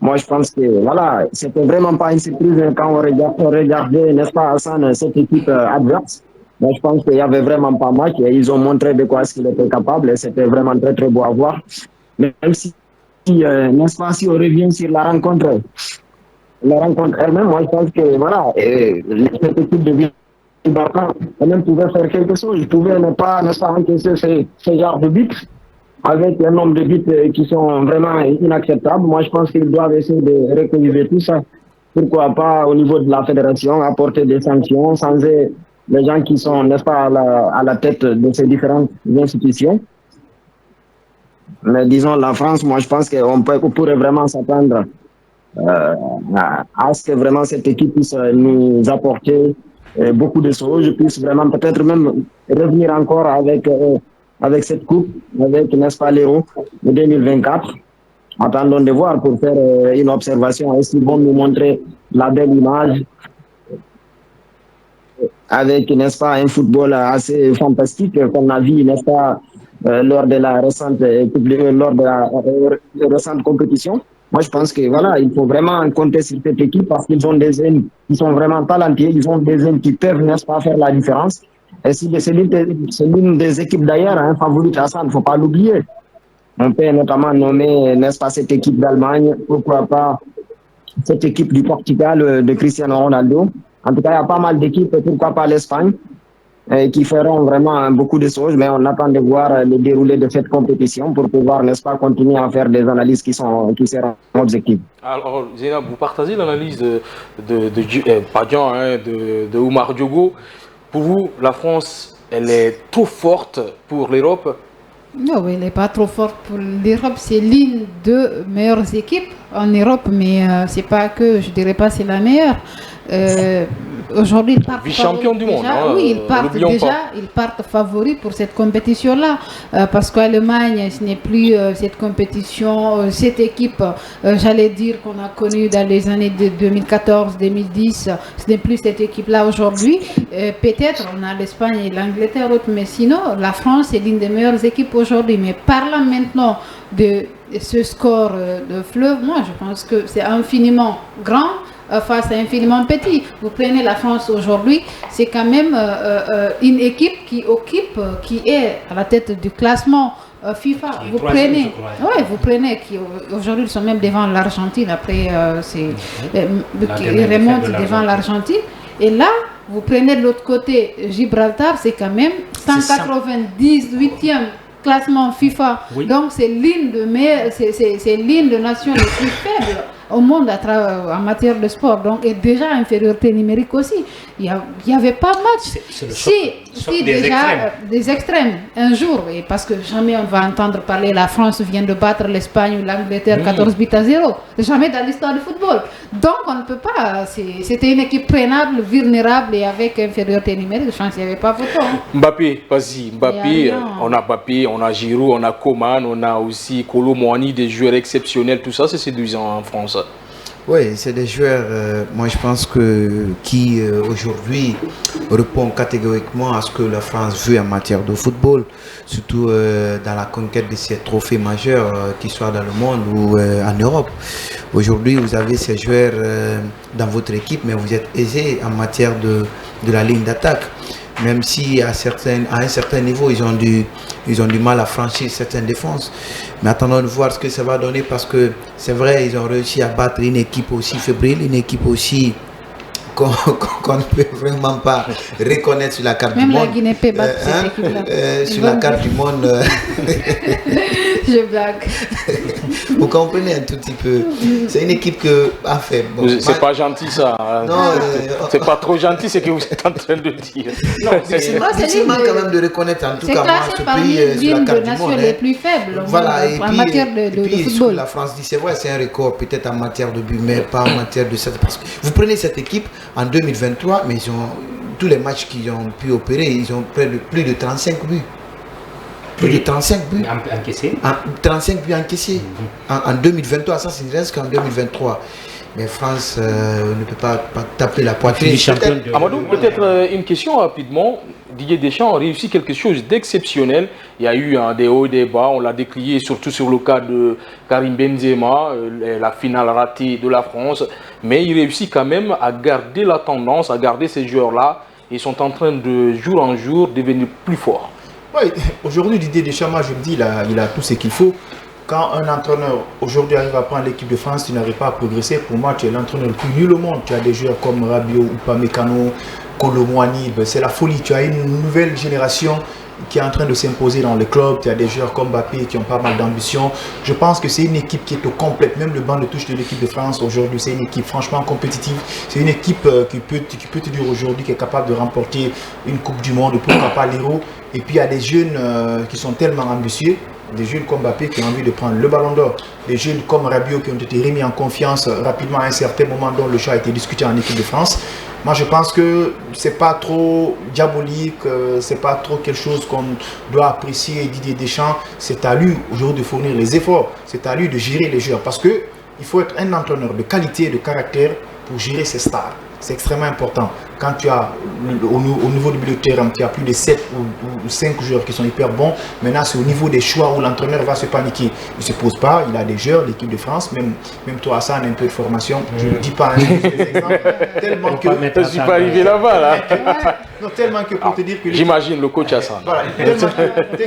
Moi, je pense que, voilà, c'était vraiment pas une surprise quand on regardait, n'est-ce pas, Hassan, cette équipe adverse. Moi, je pense qu'il y avait vraiment pas match et ils ont montré de quoi est-ce qu'ils étaient capables et c'était vraiment très, très beau à voir. Même si, n'est-ce pas, si on revient sur la rencontre elle-même, moi, je pense que, voilà, cette équipe de Barca, elle-même pouvait faire quelque chose. Ils pouvaient ne pas encaisser ce genre de buts avec un nombre de buts qui sont vraiment inacceptables. Moi, je pense qu'ils doivent essayer de rééquilibrer tout ça. Pourquoi pas, au niveau de la fédération, apporter des sanctions, changer les gens qui sont, n'est-ce pas, à la tête de ces différentes institutions. Mais disons, la France, moi, je pense qu'on pourrait vraiment s'attendre à ce que vraiment cette équipe puisse nous apporter beaucoup de choses. Je puisse vraiment peut-être même revenir encore avec cette coupe, avec, n'est-ce pas, l'Euro de 2024. Attendons de voir pour faire une observation. Est-ce qu'ils vont nous montrer la belle image avec, n'est-ce pas, un football assez fantastique qu'on a vu, n'est-ce pas, lors de la récente compétition. Moi, je pense que voilà, il faut vraiment compter sur cette équipe parce qu'ils ont des jeunes qui sont vraiment talentueux, ils ont des jeunes qui peuvent, n'est-ce pas, faire la différence. Et c'est l'une des équipes d'ailleurs, hein, favorite à ça, il ne faut pas l'oublier. On peut notamment nommer, n'est-ce pas, cette équipe d'Allemagne, pourquoi pas cette équipe du Portugal de Cristiano Ronaldo. En tout cas, il y a pas mal d'équipes, pourquoi pas l'Espagne, qui feront vraiment beaucoup de choses, mais on attend de voir le déroulé de cette compétition pour pouvoir, n'est-ce pas, continuer à faire des analyses qui seront objectives. Alors, Zéna, vous partagez l'analyse de Oumar Diogo. Pour vous, la France, elle est trop forte pour l'Europe? Non, elle n'est pas trop forte pour l'Europe. C'est l'une des meilleures équipes en Europe, mais c'est pas que, je dirais pas c'est la meilleure. Aujourd'hui, ils partent vice-champion du monde. Hein, oui, ils partent favoris pour cette compétition-là, parce qu'Allemagne, ce n'est plus cette compétition, cette équipe, j'allais dire qu'on a connue dans les années de 2014-2010, ce n'est plus cette équipe-là aujourd'hui. Peut-être on a l'Espagne et l'Angleterre, mais sinon, la France est l'une des meilleures équipes aujourd'hui. Mais parlant maintenant de ce score de fleuve, moi, je pense que c'est infiniment grand face à infiniment petit. Vous prenez la France aujourd'hui, c'est quand même une équipe qui est à la tête du classement FIFA. Vous prenez, qui aujourd'hui ils sont même devant l'Argentine, après ils remontent devant l'Argentine. Et là, vous prenez de l'autre côté Gibraltar, c'est quand même 198e classement FIFA. Oui. Donc c'est l'une des nations les plus faibles au monde en matière de sport. Donc, et déjà infériorité numérique aussi. Il n'y avait pas de match. Si déjà des extrêmes un jour, et parce que jamais on va entendre parler la France vient de battre l'Espagne ou l'Angleterre 14-0. Jamais dans l'histoire du football. Donc on ne peut pas. C'était une équipe prenable, vulnérable et avec infériorité numérique. Je pense qu'il n'y avait pas photo. Hein. Mbappé, vas-y. Mbappé, on a Mbappé, on a Giroud, on a Coman, on a aussi Kolo Muani, des joueurs exceptionnels. Tout ça, c'est séduisant en France. Oui, c'est des joueurs, moi je pense qui aujourd'hui répondent catégoriquement à ce que la France veut en matière de football, surtout dans la conquête de ces trophées majeurs, qu'ils soient dans le monde ou en Europe. Aujourd'hui, vous avez ces joueurs dans votre équipe, mais vous êtes aisés en matière de la ligne d'attaque. même si à un certain niveau, ils ont du mal à franchir certaines défenses. Mais attendons de voir ce que ça va donner, parce que c'est vrai, ils ont réussi à battre une équipe aussi fébrile, une équipe aussi qu'on ne peut vraiment pas reconnaître sur la carte Même du monde. Même la Guinée peut battre cette équipe-là. Sur la carte du monde. Je blague. Vous comprenez un tout petit peu. C'est une équipe que... Enfin, bon, c'est pas gentil ça. Non, c'est pas trop gentil ce que vous êtes en train de dire. Non, c'est difficilement quand même de reconnaître, en tout cas moi, ce pays sur la carte du monde. Les plus faibles voilà, en matière de football. La France dit, c'est vrai, c'est un record peut-être en matière de but, mais pas en matière de cette. Parce que vous prenez cette équipe en 2023, mais ils ont tous les matchs qu'ils ont pu opérer, ils ont plus de 35 buts. Plus de 35 buts encaissés. 35 buts encaissés. En 2023, ça c'est reste qu'en 2023. Mais France ne peut pas taper la poitrine. Amadou, peut-être une question rapidement. Didier Deschamps a réussi quelque chose d'exceptionnel. Il y a eu des hauts et des bas, on l'a décrié surtout sur le cas de Karim Benzema, la finale ratée de la France. Mais il réussit quand même à garder la tendance, à garder ces joueurs-là. Ils sont en train de jour en jour devenir plus forts. Oui, aujourd'hui Didier Deschamps, moi je me dis, il a tout ce qu'il faut. Quand un entraîneur aujourd'hui arrive à prendre l'équipe de France, tu n'arrives pas à progresser. Pour moi, tu es l'entraîneur le plus nul au monde. Tu as des joueurs comme Rabiot, Upamecano, Kolo Muani, c'est la folie. Tu as une nouvelle génération qui est en train de s'imposer dans le club. Tu as des joueurs comme Mbappé qui ont pas mal d'ambition. Je pense que c'est une équipe qui est au complète. Même le banc de touche de l'équipe de France aujourd'hui, c'est une équipe franchement compétitive. C'est une équipe qui peut te dire aujourd'hui qui est capable de remporter une Coupe du Monde, pourquoi pas l'Euro. Et puis il y a des jeunes qui sont tellement ambitieux. Des jeunes comme Mbappé qui ont envie de prendre le ballon d'or, des jeunes comme Rabiot qui ont été remis en confiance rapidement à un certain moment dont le choix a été discuté en équipe de France. Moi je pense que c'est pas trop diabolique, c'est pas trop quelque chose qu'on doit apprécier. Didier Deschamps, c'est à lui aujourd'hui de fournir les efforts, c'est à lui de gérer les joueurs parce que il faut être un entraîneur de qualité et de caractère pour gérer ses stars. C'est extrêmement important. Quand tu as au niveau du milieu de terrain, tu as plus de 7 ou 5 joueurs qui sont hyper bons. Maintenant, c'est au niveau des choix où l'entraîneur va se paniquer. Il ne se pose pas, il a des joueurs, l'équipe de France, même toi, Hassan, un peu de formation. Je ne dis pas un exemple, tellement que... Je ne suis pas arrivé là-bas, là. Non, tellement que pour te dire que... J'imagine le coach Hassan. Voilà,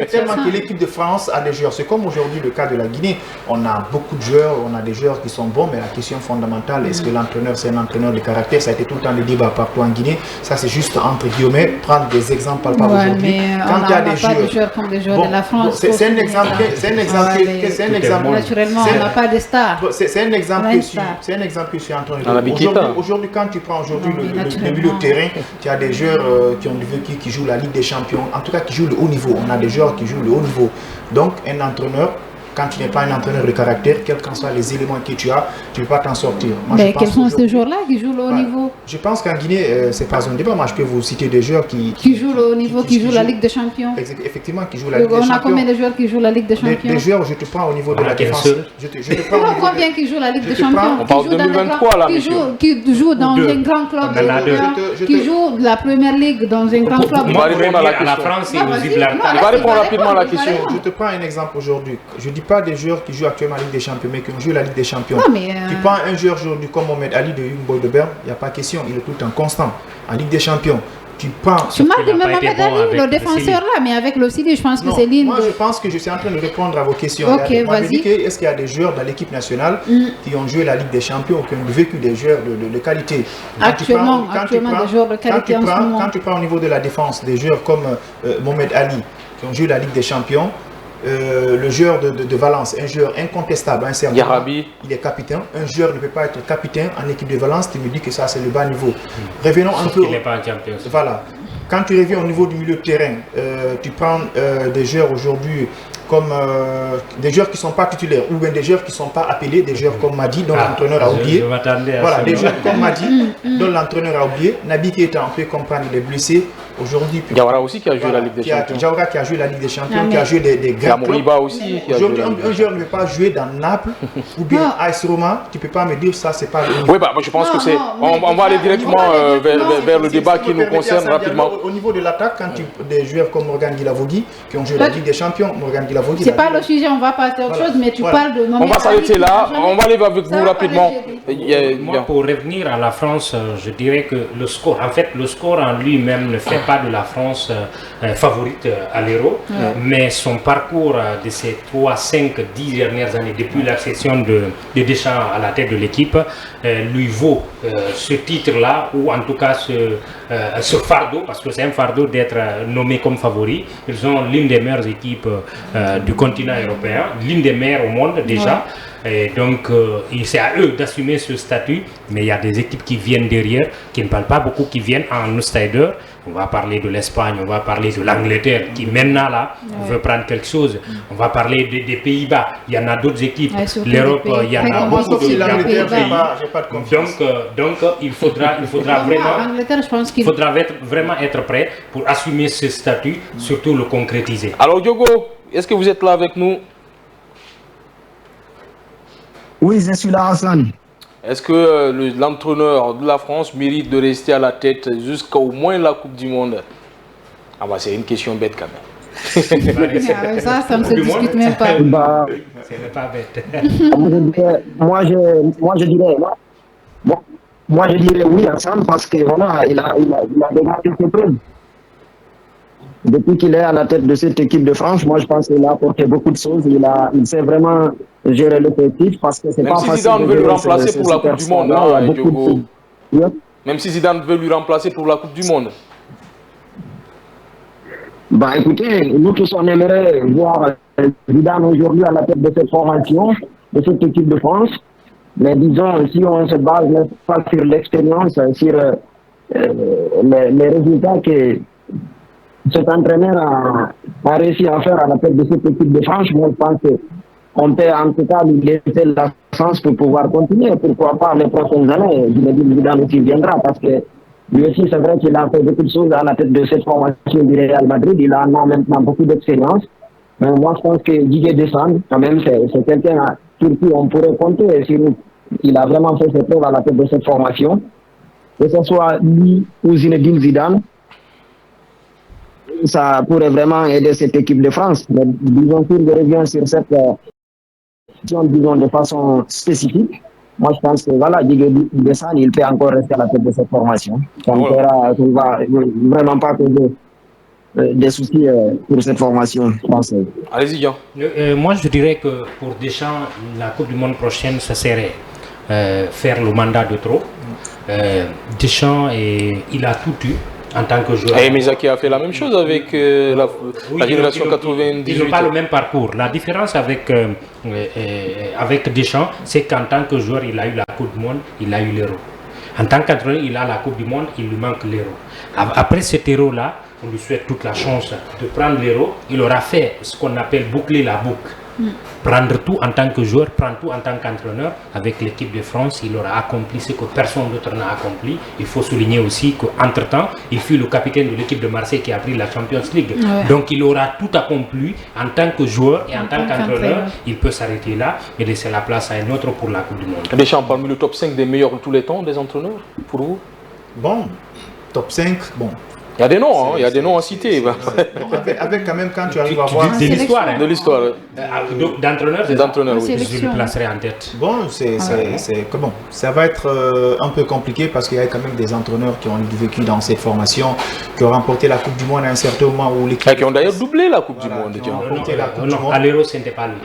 tellement que l'équipe de France a des joueurs. C'est comme aujourd'hui le cas de la Guinée. On a beaucoup de joueurs, on a des joueurs qui sont bons, mais la question fondamentale, est-ce que l'entraîneur, c'est un entraîneur de caractère? Ça a été tout le temps le débat partout en Guinée. Ça, c'est juste entre guillemets, prendre des exemples palpables aujourd'hui. Quand il y a des joueurs comme des joueurs de la France. C'est un exemple. Naturellement, on n'a pas de stars. C'est un exemple que je suis en train de dire. Aujourd'hui, quand tu prends le milieu de terrain, tu as des joueurs qui jouent la Ligue des Champions, en tout cas qui jouent le haut niveau. On a des joueurs qui jouent le haut niveau. Donc, un entraîneur, quand tu n'es pas un entraîneur de caractère, quels qu'en soient les éléments que tu as, tu ne peux pas t'en sortir. Moi, mais quels sont ces joueurs-là qui jouent le haut niveau? Je pense qu'en Guinée, ce n'est pas un débat. Moi, je peux vous citer des joueurs qui jouent le haut niveau, qui jouent la Ligue des Champions. Effectivement, qui jouent la Ligue des Champions. On a combien de joueurs qui jouent la Ligue des Champions? Des joueurs, je te prends au niveau de la défense. Combien qui jouent la Ligue des Champions? On parle de 2023 là, qui jouent dans un grand club, qui jouent la Première Ligue dans un grand club. On va répondre à la question. La France est visible. Il va répondre rapidement à la question. Je te prends un exemple aujourd'hui. Je ne dis pas des joueurs qui jouent actuellement la Ligue des Champions, mais qui ont joué la Ligue des Champions. Tu prends un joueur aujourd'hui comme Mohamed Ali de Young Boys de Berne, il n'y a pas question, il est tout le temps constant. En Ligue des Champions, tu prends... Tu marques même Mohamed Ali, le défenseur là, mais avec le Sidi, je pense que c'est l'île. Moi, je pense que je suis en train de répondre à vos questions. Ok, vas-y. Est-ce qu'il y a des joueurs dans l'équipe nationale qui ont joué la Ligue des Champions, qui ont vécu des joueurs de qualité? Actuellement, des joueurs de qualité en ce moment. Quand tu prends au niveau de la défense, des joueurs comme Mohamed Ali, qui ont joué la Ligue des Champions, le joueur de Valence, un joueur incontestable, Yarabi, il est capitaine. Un joueur ne peut pas être capitaine en équipe de Valence. Tu me dis que ça c'est le bas niveau. Revenons un peu. Il n'est pas un champion. Voilà. Quand tu reviens au niveau du milieu de terrain, tu prends des joueurs aujourd'hui comme des joueurs qui ne sont pas titulaires ou bien des joueurs qui ne sont pas appelés, des joueurs comme Madi dont l'entraîneur a oublié. Voilà, des joueurs comme Madi dont l'entraîneur a oublié. Nabi Keita, on peut comprendre, il est blessé. Aujourd'hui, Diawara aussi qui a joué la Ligue des Champions. Diawara qui a joué la Ligue des Champions, qui a joué des grands clubs. Moriba aussi. Aujourd'hui, un joueur ne peut pas jouer dans Naples ou bien AS Roma. Tu ne peux pas me dire ça, c'est pas le niveau. Oui, bah, moi je pense que c'est. On va aller directement vers le débat qui nous concerne rapidement. Au niveau de l'attaque, quand tu des joueurs comme Morgan Guilavogui qui ont joué la Ligue des Champions, Morgan Guilavogui. C'est pas le sujet, on va passer à autre chose, mais tu parles de. On va s'arrêter là. On va aller avec vous rapidement. Moi, pour revenir à la France, je dirais que le score, en fait, le score en lui-même ne fait pas de la France favorite à l'Euro, mais son parcours de ces 3, 5, 10 dernières années, depuis l'accession de Deschamps à la tête de l'équipe, lui vaut ce titre-là, ou en tout cas ce fardeau, parce que c'est un fardeau d'être nommé comme favori. Ils ont l'une des meilleures équipes du continent européen, l'une des meilleures au monde déjà. Et donc, c'est à eux d'assumer ce statut, mais il y a des équipes qui viennent derrière, qui ne parlent pas beaucoup, qui viennent en outsider. On va parler de l'Espagne, on va parler de l'Angleterre, qui maintenant là, veut prendre quelque chose. On va parler des Pays-Bas, il y en a d'autres équipes. L'Europe, il y en a beaucoup de pays. Donc, il faudra vraiment être prêt pour assumer ce statut, surtout le concrétiser. Alors Diogo, est-ce que vous êtes là avec nous? Oui, je suis là, Hassan. Est-ce que l'entraîneur de la France mérite de rester à la tête jusqu'à au moins la Coupe du Monde? Ah bah c'est une question bête quand même. Ça ne se discute même pas. Bah, C'est pas bête. moi, je dirais oui, Hassan, parce que voilà, il a déjà fait ses preuves. Depuis qu'il est à la tête de cette équipe de France, moi je pense qu'il a apporté beaucoup de choses. Il sait vraiment gérer le collectif parce que c'est pas facile. Même si Zidane veut le remplacer pour la Coupe du Monde, même si Zidane veut lui remplacer pour la Coupe du Monde. Bah écoutez, nous tous on aimerait voir Zidane aujourd'hui à la tête de cette formation, de cette équipe de France. Mais disons, si on se base pas sur l'expérience, sur les résultats que cet entraîneur a réussi à faire à la tête de cette équipe de France, moi je pense qu'on peut en tout cas lui laisser la chance pour pouvoir continuer. Pourquoi pas les prochaines années, Zinedine Zidane aussi viendra parce que lui aussi c'est vrai qu'il a fait beaucoup de choses à la tête de cette formation du Real Madrid, il a maintenant beaucoup d'expérience. Mais moi je pense que Didier Deschamps, quand même, c'est quelqu'un sur qui on pourrait compter. Il a vraiment fait ses preuves à la tête de cette formation. Que ce soit lui ou Zinedine Zidane, ça pourrait vraiment aider cette équipe de France. Mais disons qu'il revient sur cette disons de façon spécifique. Moi, je pense que voilà, Didier Deschamps, il peut encore rester à la tête de cette formation. Ça ne va vraiment pas causer des soucis pour cette formation française. Allez-y, Jean. Moi, je dirais que pour Deschamps, la Coupe du Monde prochaine, ça serait faire le mandat de trop. Deschamps, il a tout eu en tant que joueur. Et Miyazaki a fait la même chose avec la génération 98. Ils n'ont pas le même parcours. La différence avec Deschamps, c'est qu'en tant que joueur, il a eu la Coupe du Monde, il a eu l'Euro. En tant qu'entraîneur, il a la Coupe du Monde, il lui manque l'Euro. Après cet Euro-là, on lui souhaite toute la chance de prendre l'Euro. Il aura fait ce qu'on appelle boucler la boucle. Prendre tout en tant que joueur, prendre tout en tant qu'entraîneur. Avec l'équipe de France, il aura accompli ce que personne d'autre n'a accompli. Il faut souligner aussi qu'entre-temps, il fut le capitaine de l'équipe de Marseille qui a pris la Champions League. Donc il aura tout accompli en tant que joueur et en tant qu'entraîneur. Il peut s'arrêter là et laisser la place à un autre pour la Coupe du Monde. Deschamps parmi le top 5 des meilleurs de tous les temps, des entraîneurs, pour vous? Bon, top 5, bon. Il y a des noms, il y a des noms à citer. Bon, avec quand même, quand tu arrives à voir... De l'histoire, de l'histoire. D'entraîneur, oui. Je le placerai en tête. Bon, bon, ça va être un peu compliqué parce qu'il y a quand même des entraîneurs qui ont vécu dans cette formation, qui ont remporté la Coupe du Monde à un certain moment où l'équipe... Qui ont d'ailleurs doublé la Coupe du Monde. Non, à l'Euro, ce n'était pas lui.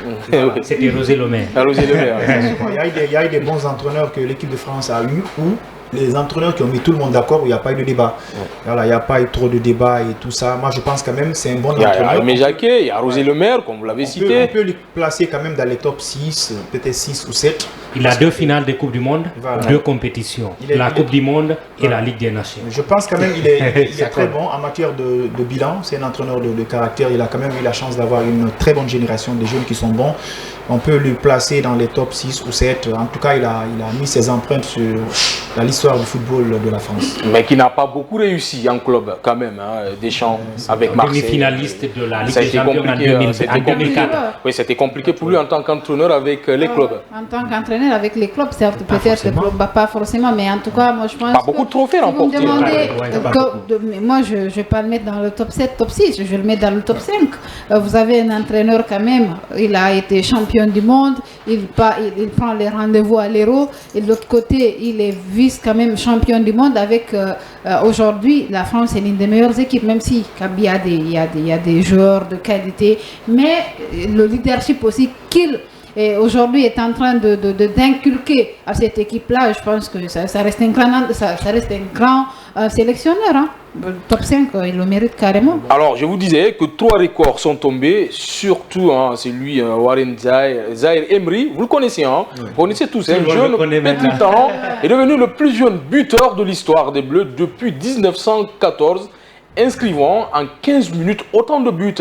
C'était Rosé Lemaire. Il y a eu des bons entraîneurs que l'équipe de France a eu ou les entraîneurs qui ont mis tout le monde d'accord où il n'y a pas eu de débat. Voilà, il n'y a pas eu trop de débat et tout ça. Moi, je pense quand même c'est un bon entraîneur. Il y a Aimé Jacquet, il y a Rosé Lemaire, comme vous l'avez cité. On peut le placer quand même dans les top 6, peut-être 6 ou 7. Il a 2 finales de Coupe du Monde, 2 compétitions. La Coupe du Monde et la Ligue des Nations. Je pense quand même qu'il est très bon en matière de bilan. C'est un entraîneur de caractère. Il a quand même eu la chance d'avoir une très bonne génération de jeunes qui sont bons. On peut le placer dans les top 6 ou 7. En tout cas, il a mis ses empreintes sur l'histoire du football de la France. Mais qui n'a pas beaucoup réussi en club quand même, Deschamps avec Marseille. Demi-finaliste de la Ligue des Champions en 2004. Oui, c'était compliqué pour lui en tant qu'entraîneur avec les clubs. En tant qu'entraîneur, sélectionneur avec les clubs, certes, peut-être pas forcément, mais en tout cas, moi je pense. Pas beaucoup de trophées remportés. Si vous me demandez, moi je ne vais pas le mettre dans le top 7, top 6, je vais le mettre dans le top 5. Vous avez un entraîneur quand même, il a été champion du monde, il prend les rendez-vous à l'Euro, et de l'autre côté, il est vice quand même champion du monde avec aujourd'hui, la France est l'une des meilleures équipes, même si il y a des joueurs de qualité, mais le leadership aussi qu'il aujourd'hui est en train d'inculquer à cette équipe-là, je pense que ça reste un grand sélectionneur. Hein. Le top 5, il le mérite carrément. Alors, je vous disais que 3 records sont tombés, surtout c'est lui, Warren Zaïre Emery. Vous le connaissez, hein? Oui. Vous connaissez tous, un jeune petit talent, est devenu le plus jeune buteur de l'histoire des Bleus depuis 1914, inscrivant en 15 minutes autant de buts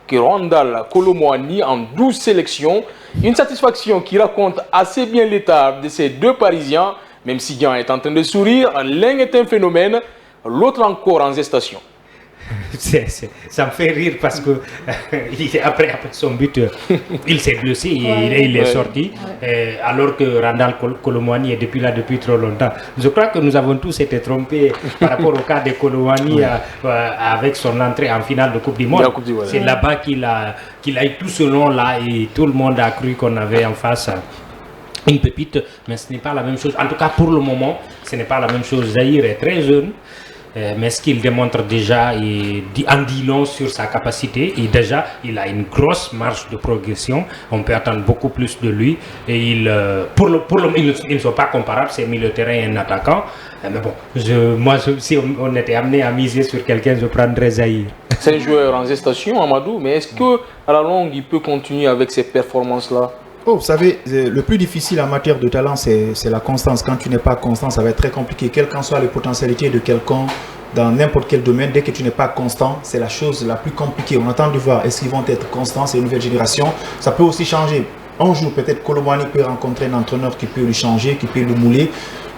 que Randal Kolo Muani en 12 sélections. Une satisfaction qui raconte assez bien l'état de ces deux Parisiens, même si Guian est en train de sourire. L'un est un phénomène, l'autre encore en gestation. Ça me fait rire parce que après son but, il s'est blessé et il est sorti, alors que Randal Kolo Muani est depuis trop longtemps. Je crois que nous avons tous été trompés par rapport au cas de Kolo Muani avec son entrée en finale de Coupe du Monde. C'est là-bas qu'il a eu tout ce nom-là et tout le monde a cru qu'on avait en face une pépite, mais ce n'est pas la même chose. En tout cas, pour le moment, ce n'est pas la même chose. Zaïre est très jeune. Mais ce qu'il démontre déjà en dit long sur sa capacité, et déjà il a une grosse marge de progression. On peut attendre beaucoup plus de lui, et ils ne sont pas comparables, c'est milieu de terrain et un attaquant. Mais bon, si on était amené à miser sur quelqu'un, je prendrais Zaïre. C'est un joueur en gestation, Amadou, mais est-ce que à la longue il peut continuer avec ces performances-là? Vous savez, le plus difficile en matière de talent, c'est la constance. Quand tu n'es pas constant, ça va être très compliqué. Quelles qu'en soient les potentialités de quelqu'un dans n'importe quel domaine, dès que tu n'es pas constant, c'est la chose la plus compliquée. On attend de voir, est-ce qu'ils vont être constants, c'est une nouvelle génération. Ça peut aussi changer. Un jour, peut-être Kolo Muani peut rencontrer un entraîneur qui peut le changer, qui peut le mouler.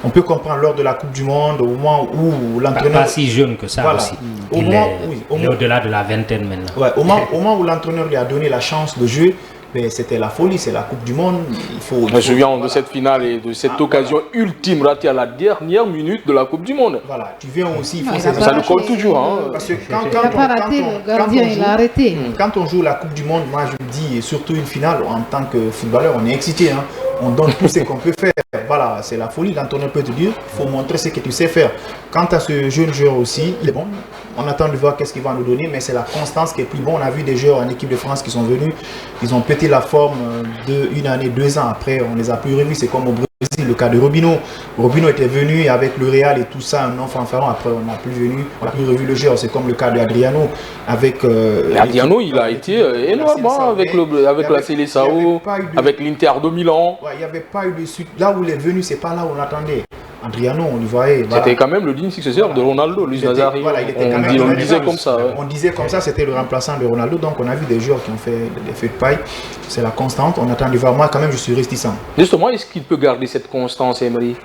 On peut comprendre lors de la Coupe du Monde, au moment où l'entraîneur... Pas si jeune que ça, voilà, aussi. Il est au-delà de la vingtaine maintenant. Ouais, au moment où l'entraîneur lui a donné la chance de jouer, mais c'était la folie, c'est la Coupe du Monde. Je me souviens de cette finale et de cette occasion ultime ratée à la dernière minute de la Coupe du Monde. Voilà, tu viens aussi... ça le colle toujours. Hein. Parce que quand on joue la Coupe du Monde, moi je dis, et surtout une finale, en tant que footballeur, on est excité. Hein. On donne tout ce qu'on peut faire. Voilà, c'est la folie. L'entraîneur peut te dire, il faut montrer ce que tu sais faire. Quant à ce jeune joueur aussi, il est bon. On attend de voir qu'est-ce qu'il va nous donner, mais c'est la constance qui est plus bon. On a vu des joueurs en équipe de France qui sont venus, ils ont pété la forme une année, 2 ans après, on les a plus revus. C'est comme au Brésil, le cas de Robinho. Robinho était venu avec le Real et tout ça, un nom fanfaron. Après, on n'a plus revu le joueur. C'est comme le cas de Adriano. Adriano, il a été énormément avec la Seleção, avec l'Inter de Milan. Ouais, il n'y avait pas eu de suite. Là où il est venu, c'est pas là où on l'attendait. Adriano, on le voyait. Voilà. C'était quand même le digne successeur de Ronaldo, Luis Nazario. Voilà, on disait comme ça. On disait comme ça, c'était le remplaçant de Ronaldo. Donc on a vu des joueurs qui ont fait des feux de paille. C'est la constante. On attend de voir. Moi, quand même, je suis réticent. Justement, est-ce qu'il peut garder cette constance, Emery?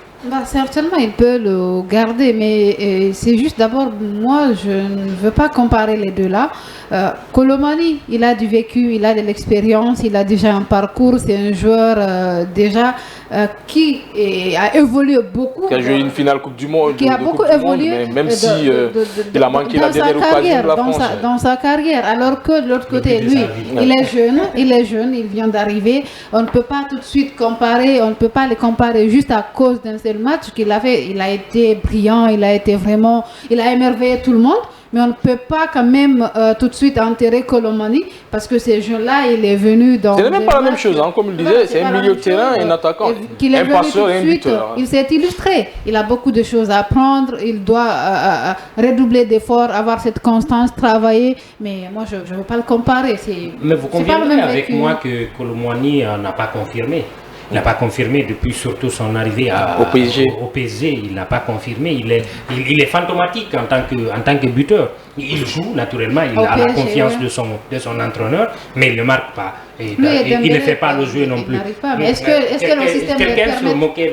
Certainement, il peut le garder, mais c'est juste d'abord, moi, je ne veux pas comparer les deux là. Kolo Muani, il a du vécu, il a de l'expérience, il a déjà un parcours, c'est un joueur déjà qui a évolué beaucoup. Qui a joué une finale Coupe du Monde. Qui a beaucoup évolué. Même si il a manqué la dernière occasion de la France. Dans sa carrière, alors que de l'autre côté, lui, il est jeune, il vient d'arriver. On ne peut pas tout de suite comparer, on ne peut pas les comparer juste à cause d'un seul match qu'il a fait. Il a été brillant, il a émerveillé tout le monde. Mais on ne peut pas quand même tout de suite enterrer Kolo Muani parce que ces jeunes-là, il est venu dans... Ce n'est même pas la même chose, hein, comme il disait, c'est un milieu de terrain, un attaquant, un passeur et un buteur. Il s'est illustré, il a beaucoup de choses à apprendre, il doit redoubler d'efforts, avoir cette constance, travailler, mais moi je ne veux pas le comparer. Mais vous conviendrez avec moi que Kolo Muani n'a pas confirmé. Il n'a pas confirmé depuis surtout son arrivée au PSG. Il n'a pas confirmé. Il est fantomatique en tant que buteur. Il joue naturellement. Il a la confiance de son entraîneur, mais il ne marque pas. Il ne fait pas le jeu non plus. Mais est-ce que le système quelqu'un se moquait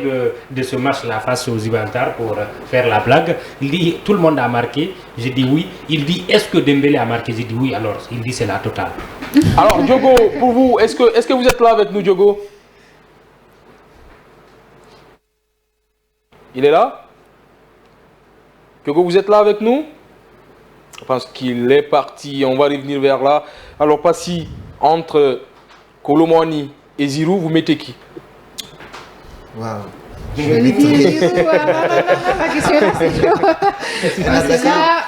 de ce match-là face aux Gibraltar pour faire la blague. Il dit tout le monde a marqué. J'ai dit oui. Il dit est-ce que Dembélé a marqué? J'ai dit oui. Alors il dit c'est la totale. Alors Diogo, pour vous, est-ce que vous êtes là avec nous, Diogo? Il est là? Kyogo, vous êtes là avec nous? Je pense qu'il est parti. On va revenir vers là. Alors, Passy, entre Colomani et Giroud, vous mettez qui? Waouh. Giroud, la question là, c'est là.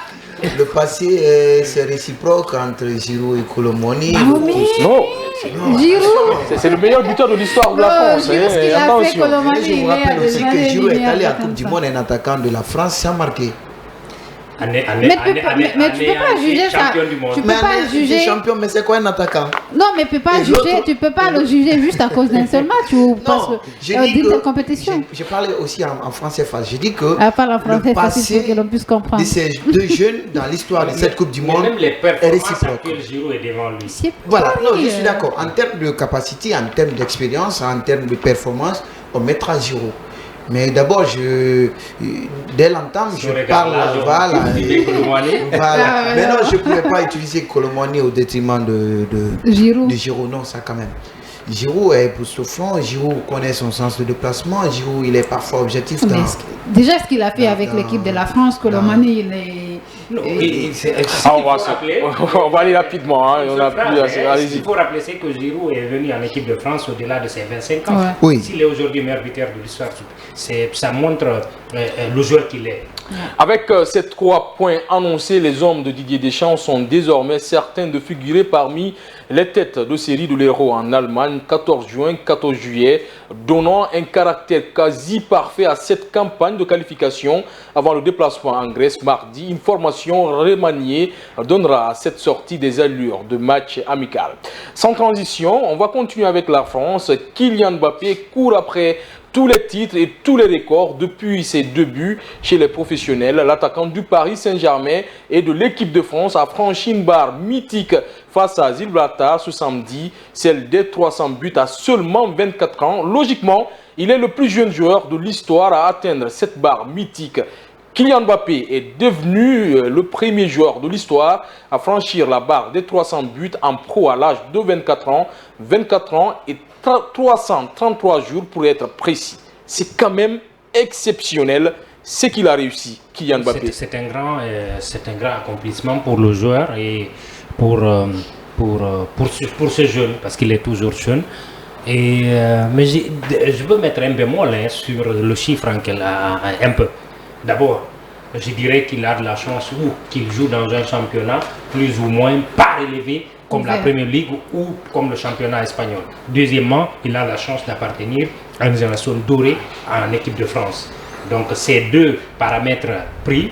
Le passé, c'est réciproque entre Giroud et Colomani. Non, Giroud. c'est le meilleur buteur de l'histoire de la France. Giroud, ce qu'il a fait, Attention. Colomani, Je vous il rappelle aussi que Giroud est allé à la Coupe du comme Monde en attaquant de la France sans marquer. Mais tu peux pas juger ça. Tu peux pas juger. Champion, mais c'est quoi un attaquant? Non, mais tu peux pas le juger juste à cause d'un seul match ou parce d'une compétition. Je parlais aussi en français face. J'ai dit que Parle en français facile pour que l'on puisse comprendre. de ces deux jeunes dans l'histoire de cette Coupe du Monde même les est performances réciproque. actuelles, Giroud est devant lui. C'est Voilà, pareil. non, je suis d'accord. En termes de capacité, en termes d'expérience, en termes de performance, on mettra Giroud. Mais d'abord, dès l'entame, je parle. Voilà. Mais non, je ne pouvais pas utiliser Colomani au détriment de Giroud. Non, ça quand même. Giroud est époustouflant, Giroud connaît son sens de déplacement, Giroud il est parfois objectif dans... Déjà ce qu'il a fait avec l'équipe de la France, Colomani, il est... On va aller rapidement. Hein. Il faut rappeler que Giroud est venu en équipe de France au-delà de ses 25 ans. Ouais. Oui. S'il est aujourd'hui meilleur buteur de l'histoire, ça montre le joueur qu'il est. Avec ces 3 points annoncés, les hommes de Didier Deschamps sont désormais certains de figurer parmi les têtes de série de l'Hérault en Allemagne, 14 juin, 14 juillet, donnant un caractère quasi parfait à cette campagne de qualification avant le déplacement en Grèce mardi. Une formation remaniée donnera à cette sortie des allures de match amical. Sans transition, on va continuer avec la France. Kylian Mbappé court après tous les titres et tous les records depuis ses débuts chez les professionnels. L'attaquant du Paris Saint-Germain et de l'équipe de France a franchi une barre mythique face à Gibraltar ce samedi, celle des 300 buts à seulement 24 ans. Logiquement, il est le plus jeune joueur de l'histoire à atteindre cette barre mythique. Kylian Mbappé est devenu le premier joueur de l'histoire à franchir la barre des 300 buts en pro à l'âge de 24 ans et 333 jours pour être précis. C'est quand même exceptionnel ce qu'il a réussi, Kylian Mbappé. C'est un grand accomplissement pour le joueur et pour ce jeune, parce qu'il est toujours jeune. Mais je veux mettre un bémol sur le chiffre un peu. D'abord, je dirais qu'il a de la chance ou qu'il joue dans un championnat plus ou moins pas élevé comme la Premier League ou comme le championnat espagnol. Deuxièmement, il a la chance d'appartenir à une génération dorée en équipe de France. Donc ces deux paramètres pris.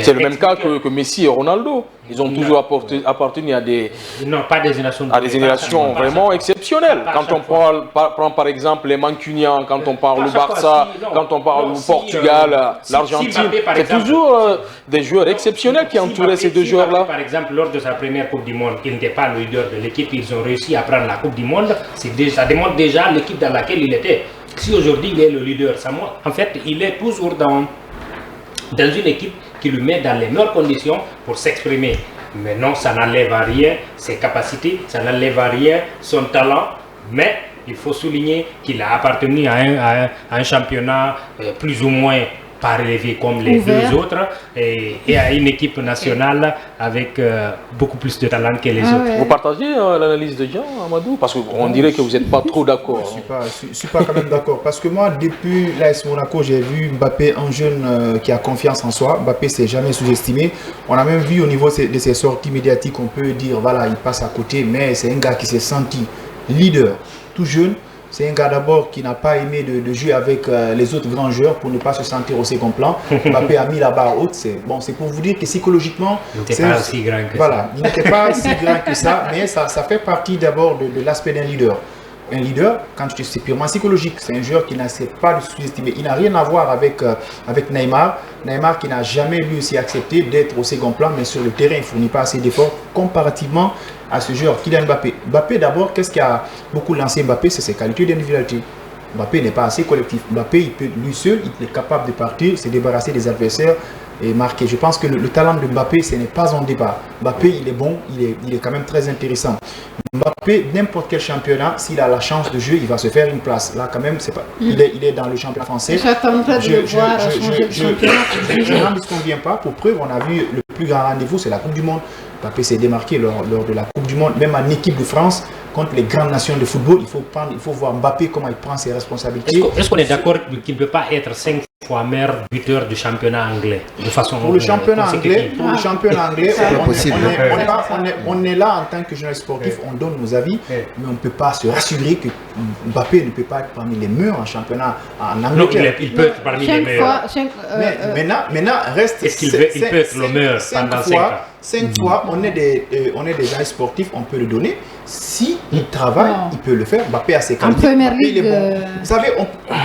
C'est le même cas que Messi et Ronaldo. Ils ont toujours appartenu à des générations vraiment exceptionnelles. Quand on prend par exemple les Mancuniens, quand on parle du Barça, quand on parle du Portugal, l'Argentine, c'est toujours des joueurs exceptionnels qui entouraient ces deux joueurs-là. Par exemple, lors de sa première Coupe du Monde, il n'était pas le leader de l'équipe, ils ont réussi à prendre la Coupe du Monde. Ça démontre déjà l'équipe dans laquelle il était. Si aujourd'hui il est le leader, en fait, il est toujours dans une équipe qui lui met dans les meilleures conditions pour s'exprimer. Mais non, ça n'enlève à rien ses capacités, ça n'enlève à rien son talent, mais il faut souligner qu'il a appartenu à un championnat plus ou moins pas relevé comme les deux autres et à une équipe nationale avec beaucoup plus de talent que les autres. Vous partagez l'analyse de Jean, Amadou? Parce qu'on dirait que vous n'êtes pas trop d'accord. Je ne suis pas quand même d'accord. Parce que moi, depuis l'AS Monaco, j'ai vu Mbappé, un jeune qui a confiance en soi. Mbappé ne s'est jamais sous-estimé. On a même vu au niveau de ses sorties médiatiques, on peut dire, voilà, il passe à côté. Mais c'est un gars qui s'est senti leader, tout jeune. C'est un gars d'abord qui n'a pas aimé de jouer avec les autres grands joueurs pour ne pas se sentir au second plan. Mbappé a mis la barre haute. C'est pour vous dire que psychologiquement, il n'était pas aussi grand que ça. Il n'était pas si grand que ça, mais ça fait partie d'abord de l'aspect d'un leader. Un leader, c'est purement psychologique. C'est un joueur qui n'essaie pas de sous-estimer. Il n'a rien à voir avec Neymar. Neymar qui n'a jamais lui aussi accepté d'être au second plan, mais sur le terrain, il ne fournit pas assez d'efforts comparativement à ce joueur, Kylian Mbappé. Mbappé d'abord, qu'est-ce qui a beaucoup lancé Mbappé? C'est ses qualités d'individualité. Mbappé n'est pas assez collectif. Mbappé, lui seul, il est capable de partir, se débarrasser des adversaires et marquer. Je pense que le talent de Mbappé, ce n'est pas un débat. Mbappé, il est bon, il est quand même très intéressant. Mbappé, n'importe quel championnat, s'il a la chance de jouer, il va se faire une place. Là, quand même, c'est pas. Il est dans le championnat français. J'attendrai de le voir changer de championnat. Je n'en disconviens pas. Pour preuve, on a vu le plus grand rendez-vous, c'est la Coupe du Monde. Mbappé s'est démarqué lors de la Coupe du Monde, même en équipe de France, contre les grandes nations de football. Il faut voir Mbappé comment il prend ses responsabilités. Est-ce qu'on est d'accord qu'il ne peut pas être 5 fois meilleur buteur du championnat anglais de façon pour le championnat anglais, on est là en tant que journaliste sportif, on donne nos avis, mais on ne peut pas se rassurer que Mbappé ne peut pas être parmi les meilleurs en championnat en Angleterre. Non, il peut être parmi les meilleurs. Maintenant, reste. Est-ce qu'il peut être le meilleur pendant 5 ans? 5 fois, on est des journalistes sportifs, on peut le donner. Si il travaille, il peut le faire. Mbappé a ses qualités. En première ligue. Vous savez,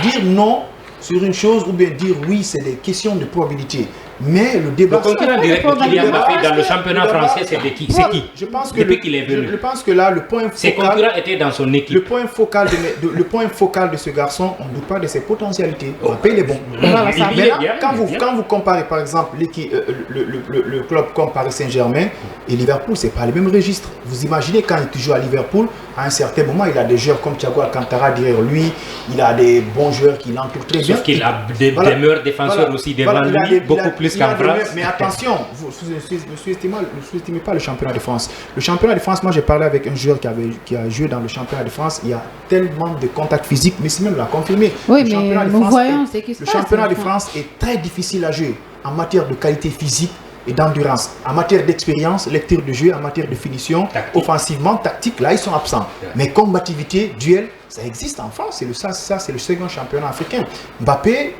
dire non sur une chose ou bien dire oui, c'est des questions de probabilité. Mais le débat... Le concurrent direct de Kylian Mbappé dans le championnat français, c'est qui? C'est qui? Je pense que depuis qu'il est venu. Je pense que là, le point focal... Ses concurrents étaient dans son équipe. Le point focal de ce garçon, on ne doute pas de ses potentialités. Mbappé, il est bon. Voilà, ça. Maintenant, quand vous comparez, par exemple, le club comme Paris Saint-Germain et Liverpool, ce n'est pas le même registre. Vous imaginez quand il joue à Liverpool, à un certain moment, il a des joueurs comme Thiago Alcantara derrière lui, il a des bons joueurs qui l'entourent très bien. Sauf qu'il a des meilleurs défenseurs aussi devant lui, beaucoup plus qu'en France. Mais attention, vous ne sous-estimez pas le championnat de France. Le championnat de France, moi j'ai parlé avec un joueur qui a joué dans le championnat de France, il y a tellement de contacts physiques, mais c'est même l'a confirmé. Oui, mais nous voyons ce qui se passe. Le championnat de France est très difficile à jouer en matière de qualité physique et d'endurance, en matière d'expérience, lecture de jeu, en matière de finition, offensivement, tactique, là ils sont absents. Mais combativité, duel, ça existe en France, ça c'est le second championnat africain. Mbappé,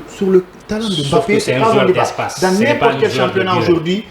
sur le talent de Mbappé, c'est un joueur d'espace. Dans n'importe quel championnat aujourd'hui,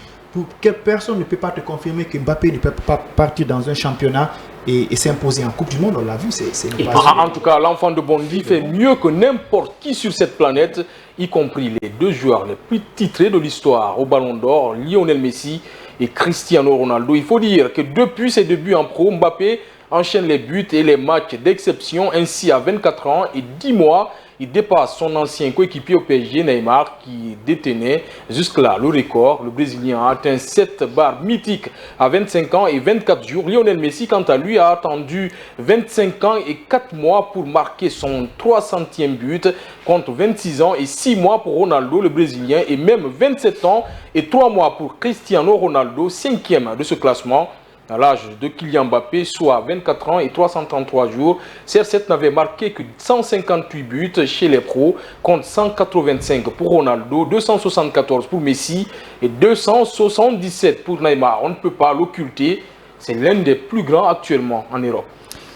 personne ne peut pas te confirmer que Mbappé ne peut pas partir dans un championnat et s'imposer en Coupe du Monde. On l'a vu, c'est en tout cas, l'enfant de Bondy fait mieux que n'importe qui sur cette planète, y compris les deux joueurs les plus titrés de l'histoire au Ballon d'Or, Lionel Messi et Cristiano Ronaldo. Il faut dire que depuis ses débuts en pro, Mbappé enchaîne les buts et les matchs d'exception. Ainsi, à 24 ans et 10 mois, il dépasse son ancien coéquipier au PSG, Neymar, qui détenait jusque-là le record. Le Brésilien a atteint cette barre mythique à 25 ans et 24 jours. Lionel Messi, quant à lui, a attendu 25 ans et 4 mois pour marquer son 300e but, contre 26 ans et 6 mois pour Ronaldo, le Brésilien, et même 27 ans et 3 mois pour Cristiano Ronaldo, 5e de ce classement. À l'âge de Kylian Mbappé, soit 24 ans et 333 jours, CR7 n'avait marqué que 158 buts chez les pros, contre 185 pour Ronaldo, 274 pour Messi et 277 pour Neymar. On ne peut pas l'occulter, c'est l'un des plus grands actuellement en Europe.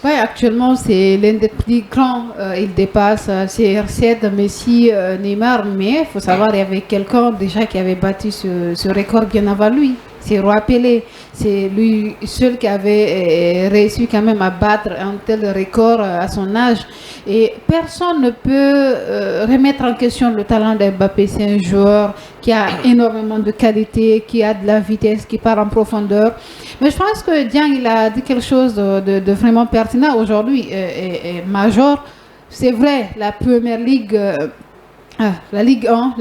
Oui, actuellement, c'est l'un des plus grands. Il dépasse CR7, Messi, Neymar, mais il faut savoir, il y avait quelqu'un déjà qui avait battu ce record bien avant lui. C'est Roi Pelé. C'est lui seul qui avait réussi quand même à battre un tel record à son âge. Et personne ne peut remettre en question le talent d'Mbappé. C'est un joueur qui a énormément de qualité, qui a de la vitesse, qui part en profondeur. Mais je pense que Dieng, il a dit quelque chose de vraiment pertinent aujourd'hui et majeur. C'est vrai, la Première Ligue... la Ligue 1,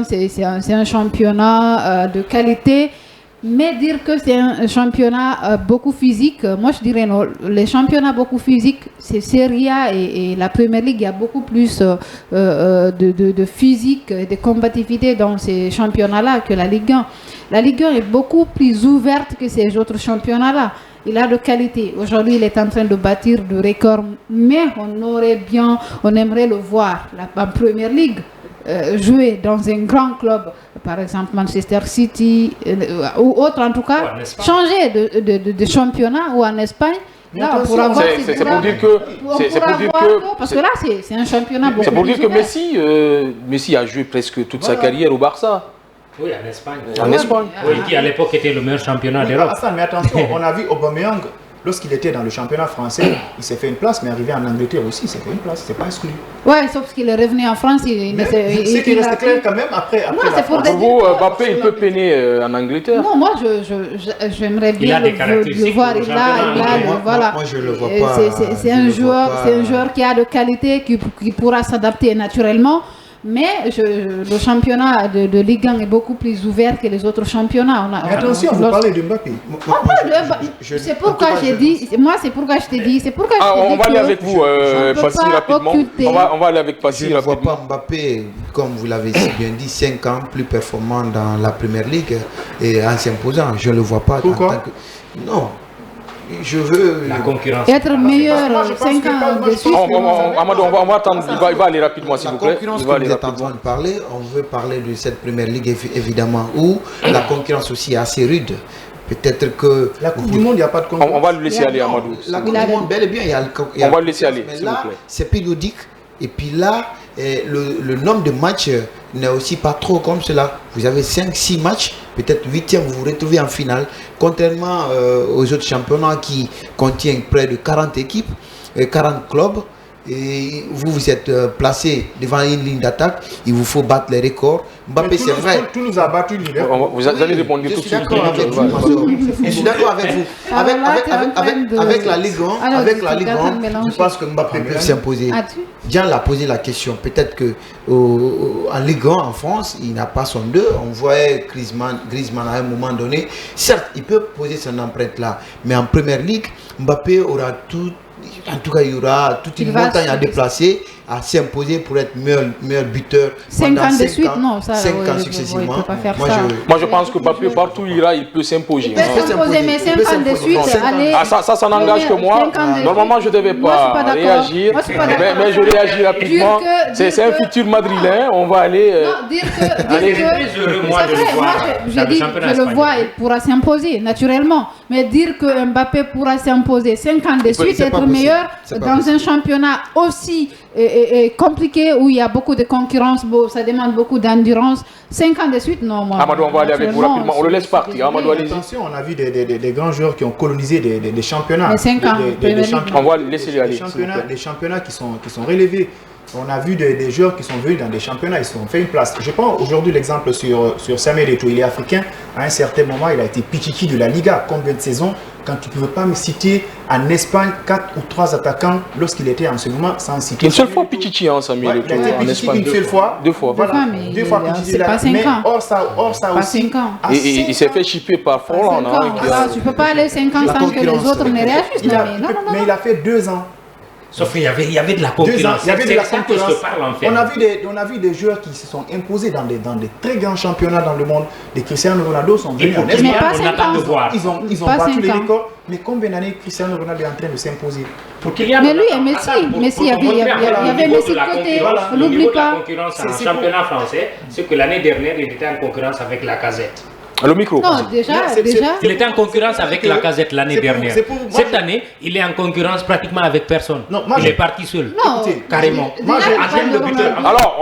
c'est un championnat de qualité. Mais dire que c'est un championnat beaucoup physique, moi je dirais non. Les championnats beaucoup physiques, c'est Serie A et la Première Ligue, il y a beaucoup plus de physique et de combativité dans ces championnats-là que la Ligue 1. La Ligue 1 est beaucoup plus ouverte que ces autres championnats-là. Il a de qualité. Aujourd'hui, il est en train de bâtir de records, mais on aimerait le voir en Première Ligue. Jouer dans un grand club, par exemple Manchester City ou autre en tout cas, changer de championnat ou en Espagne. Là, on pourra voir. C'est pour dire que parce que là, c'est un championnat beaucoup. C'est pour dire que Messi a joué presque toute sa carrière au Barça. Oui, en Espagne. En Espagne. Oui, qui à l'époque était le meilleur championnat d'Europe. Mais attention, on a vu Aubameyang. Lorsqu'il était dans le championnat français, il s'est fait une place, mais arrivé en Angleterre aussi, il s'est fait une place, c'est pas exclu. Oui, sauf qu'il est revenu en France, il reste clair quand même après pour vous, Mbappé, il peut peiner en Angleterre. Non, moi, j'aimerais bien le voir. Voilà. Moi, je le vois pas. C'est un joueur qui a de qualité, qui pourra s'adapter naturellement. Mais le championnat de Ligue 1 est beaucoup plus ouvert que les autres championnats. Attention, vous parlez de Mbappé. C'est pourquoi j'ai dit, moi c'est pourquoi je t'ai dit, c'est pourquoi je t'ai dit on va aller avec vous, Passy, rapidement. On va aller avec Passy, Je ne vois rapidement. pas Mbappé, comme vous l'avez si bien dit, 5 ans plus performant dans la Première Ligue et en s'imposant. Je ne le vois pas. Pourquoi? Non. Je veux La concurrence. être meilleur Moi, je pense 5 que ans moi, je de suite. Amadou, on va attendre, il va aller rapidement, s'il la vous plaît. concurrence Il que va vous aller êtes en rapidement. train de parler, on veut parler de cette Première Ligue évidemment, où la concurrence aussi est assez rude. Peut-être que... La Coupe du Monde, il n'y a pas de concurrence. On va le laisser aller, Amadou. La Coupe du Monde, bel et bien, il y a On va le laisser aller, mais s'il vous là, plaît. c'est périodique. Et puis là, le nombre de matchs n'est aussi pas trop comme cela. Vous avez 5-6 matchs, peut-être 8e, vous vous retrouvez en finale. Contrairement aux autres championnats qui contiennent près de 40 équipes, 40 clubs. Et vous êtes placé devant une ligne d'attaque, il vous faut battre les records. Mbappé, c'est vrai. Tout nous a battu l'hiver. Vous allez répondre Je tout de suis suite. d'accord avec vous, ma soeur. Je suis d'accord avec vous. Avec la Ligue 1, je pense que Mbappé peut s'imposer. Jean l'a posé la question. Peut-être que en Ligue 1 en France, il n'a pas son 2. On voyait Griezmann à un moment donné. Certes, il peut poser son empreinte là, mais en Première Ligue, Mbappé aura tout. En tout cas, il y aura toute une montagne à déplacer, à s'imposer pour être meilleur buteur. 5 ans de suite, non, ça, 5 ans successivement. Moi, je pense que Mbappé, partout où il ira, il peut s'imposer. Il peut s'imposer, mais 5 ans de suite, allez. Ah, ça n'engage que moi. Normalement, je ne devais pas réagir, mais je réagis rapidement. C'est un futur madrilène. On va aller. Je le vois, il pourra s'imposer naturellement. Mais dire que Mbappé pourra s'imposer 5 ans de suite, être meilleur dans un championnat aussi compliqué où il y a beaucoup de concurrence, ça demande beaucoup d'endurance. 5 ans de suite, non, moi. Amadou, on va aller avec vous rapidement. On le laisse partir. Amadou, allez-y. Attention, on a vu des grands joueurs qui ont colonisé des championnats. Mais 5 ans, on va laisser aller. Des championnats qui sont relevés. On a vu des joueurs qui sont venus dans des championnats, ils se sont fait une place. Je prends aujourd'hui l'exemple sur Samuel Eto'o. Il est africain. À un certain moment, il a été Pichichi de la Liga. Combien de saisons? Quand tu ne pouvais pas me citer en Espagne 4 ou 3 attaquants lorsqu'il était en ce moment sans citer. Une seule fois Pichichi, Samuel Eto'o, en Espagne. Une seule fois. 2 fois. Voilà. 2 fois Pichichi. C'est pas 5 ans. Or ça aussi. Et il s'est fait chipper par Forlan. Tu ne peux pas aller 5 ans sans que les autres ne réagissent. Mais il a fait 2 ans. Sauf qu'il y avait de la concurrence. Il y avait de la concurrence. On a vu des joueurs qui se sont imposés dans des très grands championnats dans le monde. Les Cristiano Ronaldo sont venus en Espagne. Ils ont battu les records. Mais combien d'années Cristiano Ronaldo est en train de s'imposer? Mais lui et Messi. Il y avait Messi de côté. On n'oublie pas. La concurrence en championnat français, c'est que l'année dernière, il était en concurrence avec la Casette. Le micro. Non, déjà. Il était en concurrence avec la Casette l'année dernière. Cette année, il est en concurrence pratiquement avec personne. Il est parti seul. Non, carrément. Alors,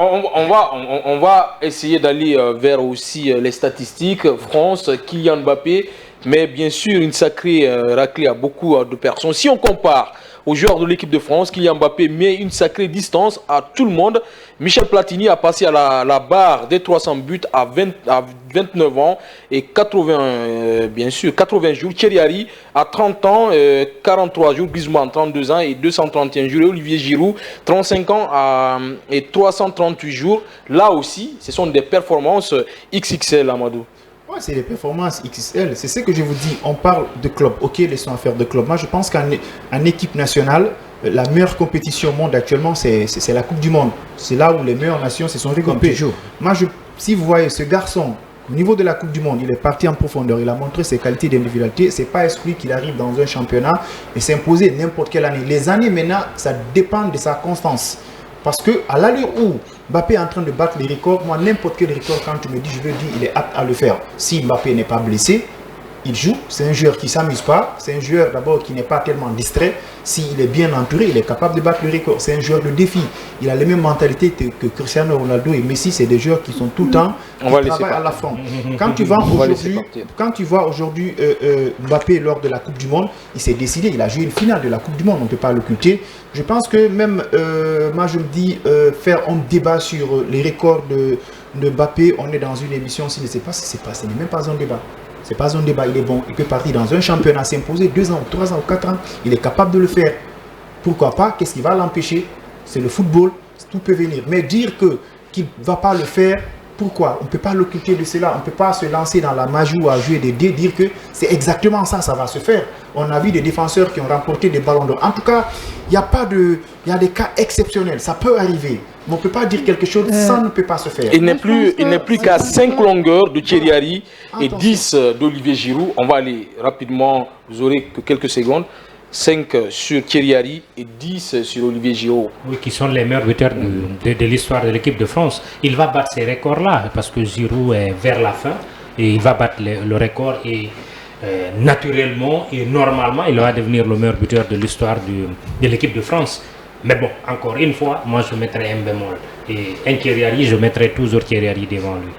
on va essayer d'aller vers aussi les statistiques. France, Kylian Mbappé, mais bien sûr une sacrée raclée à beaucoup de personnes. Si on compare aux joueurs de l'équipe de France, Kylian Mbappé met une sacrée distance à tout le monde. Michel Platini a passé à la barre des 300 buts à 29 ans et 80 jours. Thierry Henry à 30 ans, 43 jours. Griezmann 32 ans et 231 jours. Et Olivier Giroud 35 ans et 338 jours. Là aussi, ce sont des performances XXL, Amadou. Ouais, c'est des performances XXL. C'est ce que je vous dis. On parle de club. Ok, laissons faire de club. Moi, je pense qu'en équipe nationale, la meilleure compétition au monde actuellement, c'est la Coupe du Monde. C'est là où les meilleures nations se sont regroupées. Moi, si vous voyez ce garçon, au niveau de la Coupe du Monde, il est parti en profondeur. Il a montré ses qualités d'individualité. Ce n'est pas exclu qu'il arrive dans un championnat et s'imposer n'importe quelle année. Les années maintenant, ça dépend de sa constance. Parce qu'à l'allure où Mbappé est en train de battre les records, moi, n'importe quel record, quand tu me dis, je veux dire, il est apte à le faire. Si Mbappé n'est pas blessé, il joue. C'est un joueur qui ne s'amuse pas. C'est un joueur d'abord qui n'est pas tellement distrait. S'il est bien entouré, il est capable de battre le record. C'est un joueur de défi. Il a les mêmes mentalités que Cristiano Ronaldo et Messi. C'est des joueurs qui sont tout le temps qui travaillent à la front. Quand tu vois aujourd'hui Mbappé lors de la Coupe du Monde, il s'est décidé. Il a joué une finale de la Coupe du Monde. On ne peut pas l'occulter. Je pense que même, moi je me dis, faire un débat sur les records de Mbappé, on est dans une émission, s'il ne sait pas, ce n'est même pas un débat. C'est pas un débat, il est bon. Il peut partir dans un championnat, s'imposer 2 ans, 3 ans ou 4 ans. Il est capable de le faire. Pourquoi pas? Qu'est-ce qui va l'empêcher? C'est le football, tout peut venir. Mais dire que qu'il ne va pas le faire. Pourquoi? On ne peut pas l'occulter de cela. On ne peut pas se lancer dans la magie ou à jouer des dés, dire que c'est exactement ça, ça va se faire. On a vu des défenseurs qui ont remporté des ballons d'or. En tout cas, il y a des cas exceptionnels. Ça peut arriver. Mais on ne peut pas dire quelque chose, ça ne peut pas se faire. Il n'est plus qu'à 5 longueurs de Thierry Henry et 10 d'Olivier Giroud. On va aller rapidement, vous aurez que quelques secondes. 5 sur Thierry Henry et 10 sur Olivier Giroud. Oui, qui sont les meilleurs buteurs de l'histoire de l'équipe de France. Il va battre ces records-là parce que Giroud est vers la fin et il va battre le record et naturellement et normalement, il va devenir le meilleur buteur de l'histoire de l'équipe de France. Mais bon, encore une fois, moi je mettrai un bémol. Et un Thierry Henry, je mettrai toujours Thierry Henry devant lui.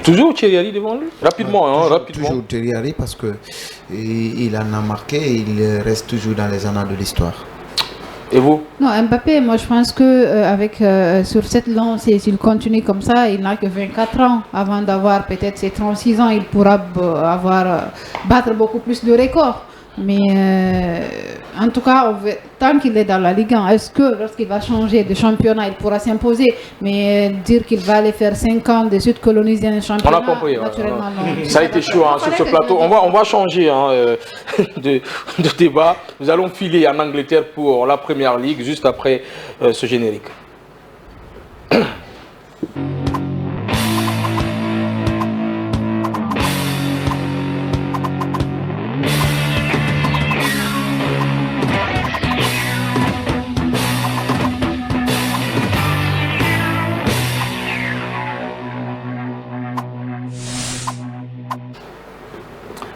Toujours Thierry Henry devant lui? Rapidement, rapidement. Toujours Thierry Henry parce qu'il en a marqué et il reste toujours dans les annales de l'histoire. Et vous? Non, Mbappé, moi je pense que sur cette lance, s'il continue comme ça, il n'a que 24 ans. Avant d'avoir peut-être ses 36 ans, il pourra battre beaucoup plus de records. Mais en tout cas, tant qu'il est dans la Ligue 1, est-ce que lorsqu'il va changer de championnat, il pourra s'imposer? Mais dire qu'il va aller faire 5 ans de suite coloniser un championnat, on a compris, naturellement, non. Ça a été chaud sur ce plateau. On va changer de débat. Nous allons filer en Angleterre pour la Première Ligue juste après ce générique.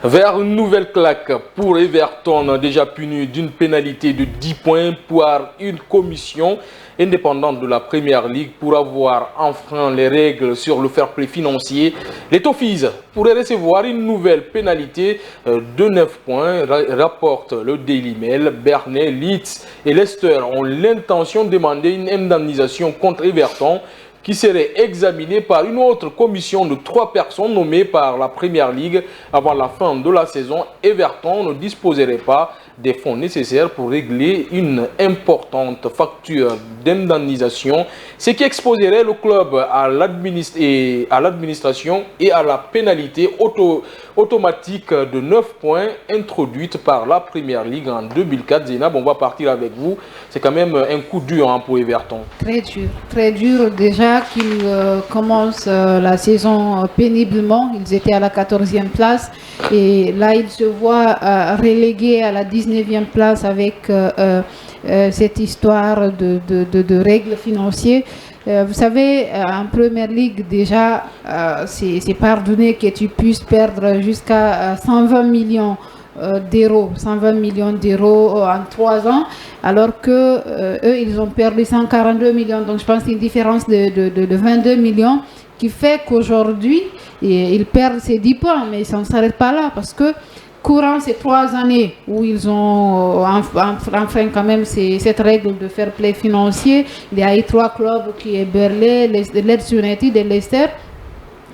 Vers une nouvelle claque pour Everton, déjà puni d'une pénalité de 10 points par une commission indépendante de la Première Ligue pour avoir enfreint les règles sur le fair play financier. Les Toffees pourraient recevoir une nouvelle pénalité de 9 points, rapporte le Daily Mail. Burnley, Leeds et Leicester ont l'intention de demander une indemnisation contre Everton qui serait examiné par une autre commission de 3 personnes nommées par la Première Ligue avant la fin de la saison. Everton ne disposerait pas des fonds nécessaires pour régler une importante facture d'indemnisation, ce qui exposerait le club à l'administration et à la pénalité automatique de 9 points introduite par la Première Ligue en 2004. Zénab, on va partir avec vous. C'est quand même un coup dur pour Everton. Très dur déjà qu'ils commencent la saison péniblement. Ils étaient à la 14e place et là ils se voient relégués à la 19e place avec cette histoire de règles financières. Vous savez, en Première Ligue, déjà, c'est pardonné que tu puisses perdre jusqu'à 120 millions d'euros, 120 millions d'euros en 3 ans, alors que eux, ils ont perdu 142 millions. Donc, je pense que c'est une différence de 22 millions qui fait qu'aujourd'hui, ils perdent ces 10 points, mais ça ne s'arrête pas là parce que courant ces 3 années où ils ont enfreint quand même cette règle de fair play financier, il y a eu 3 clubs qui est Burnley, Leeds United et Leicester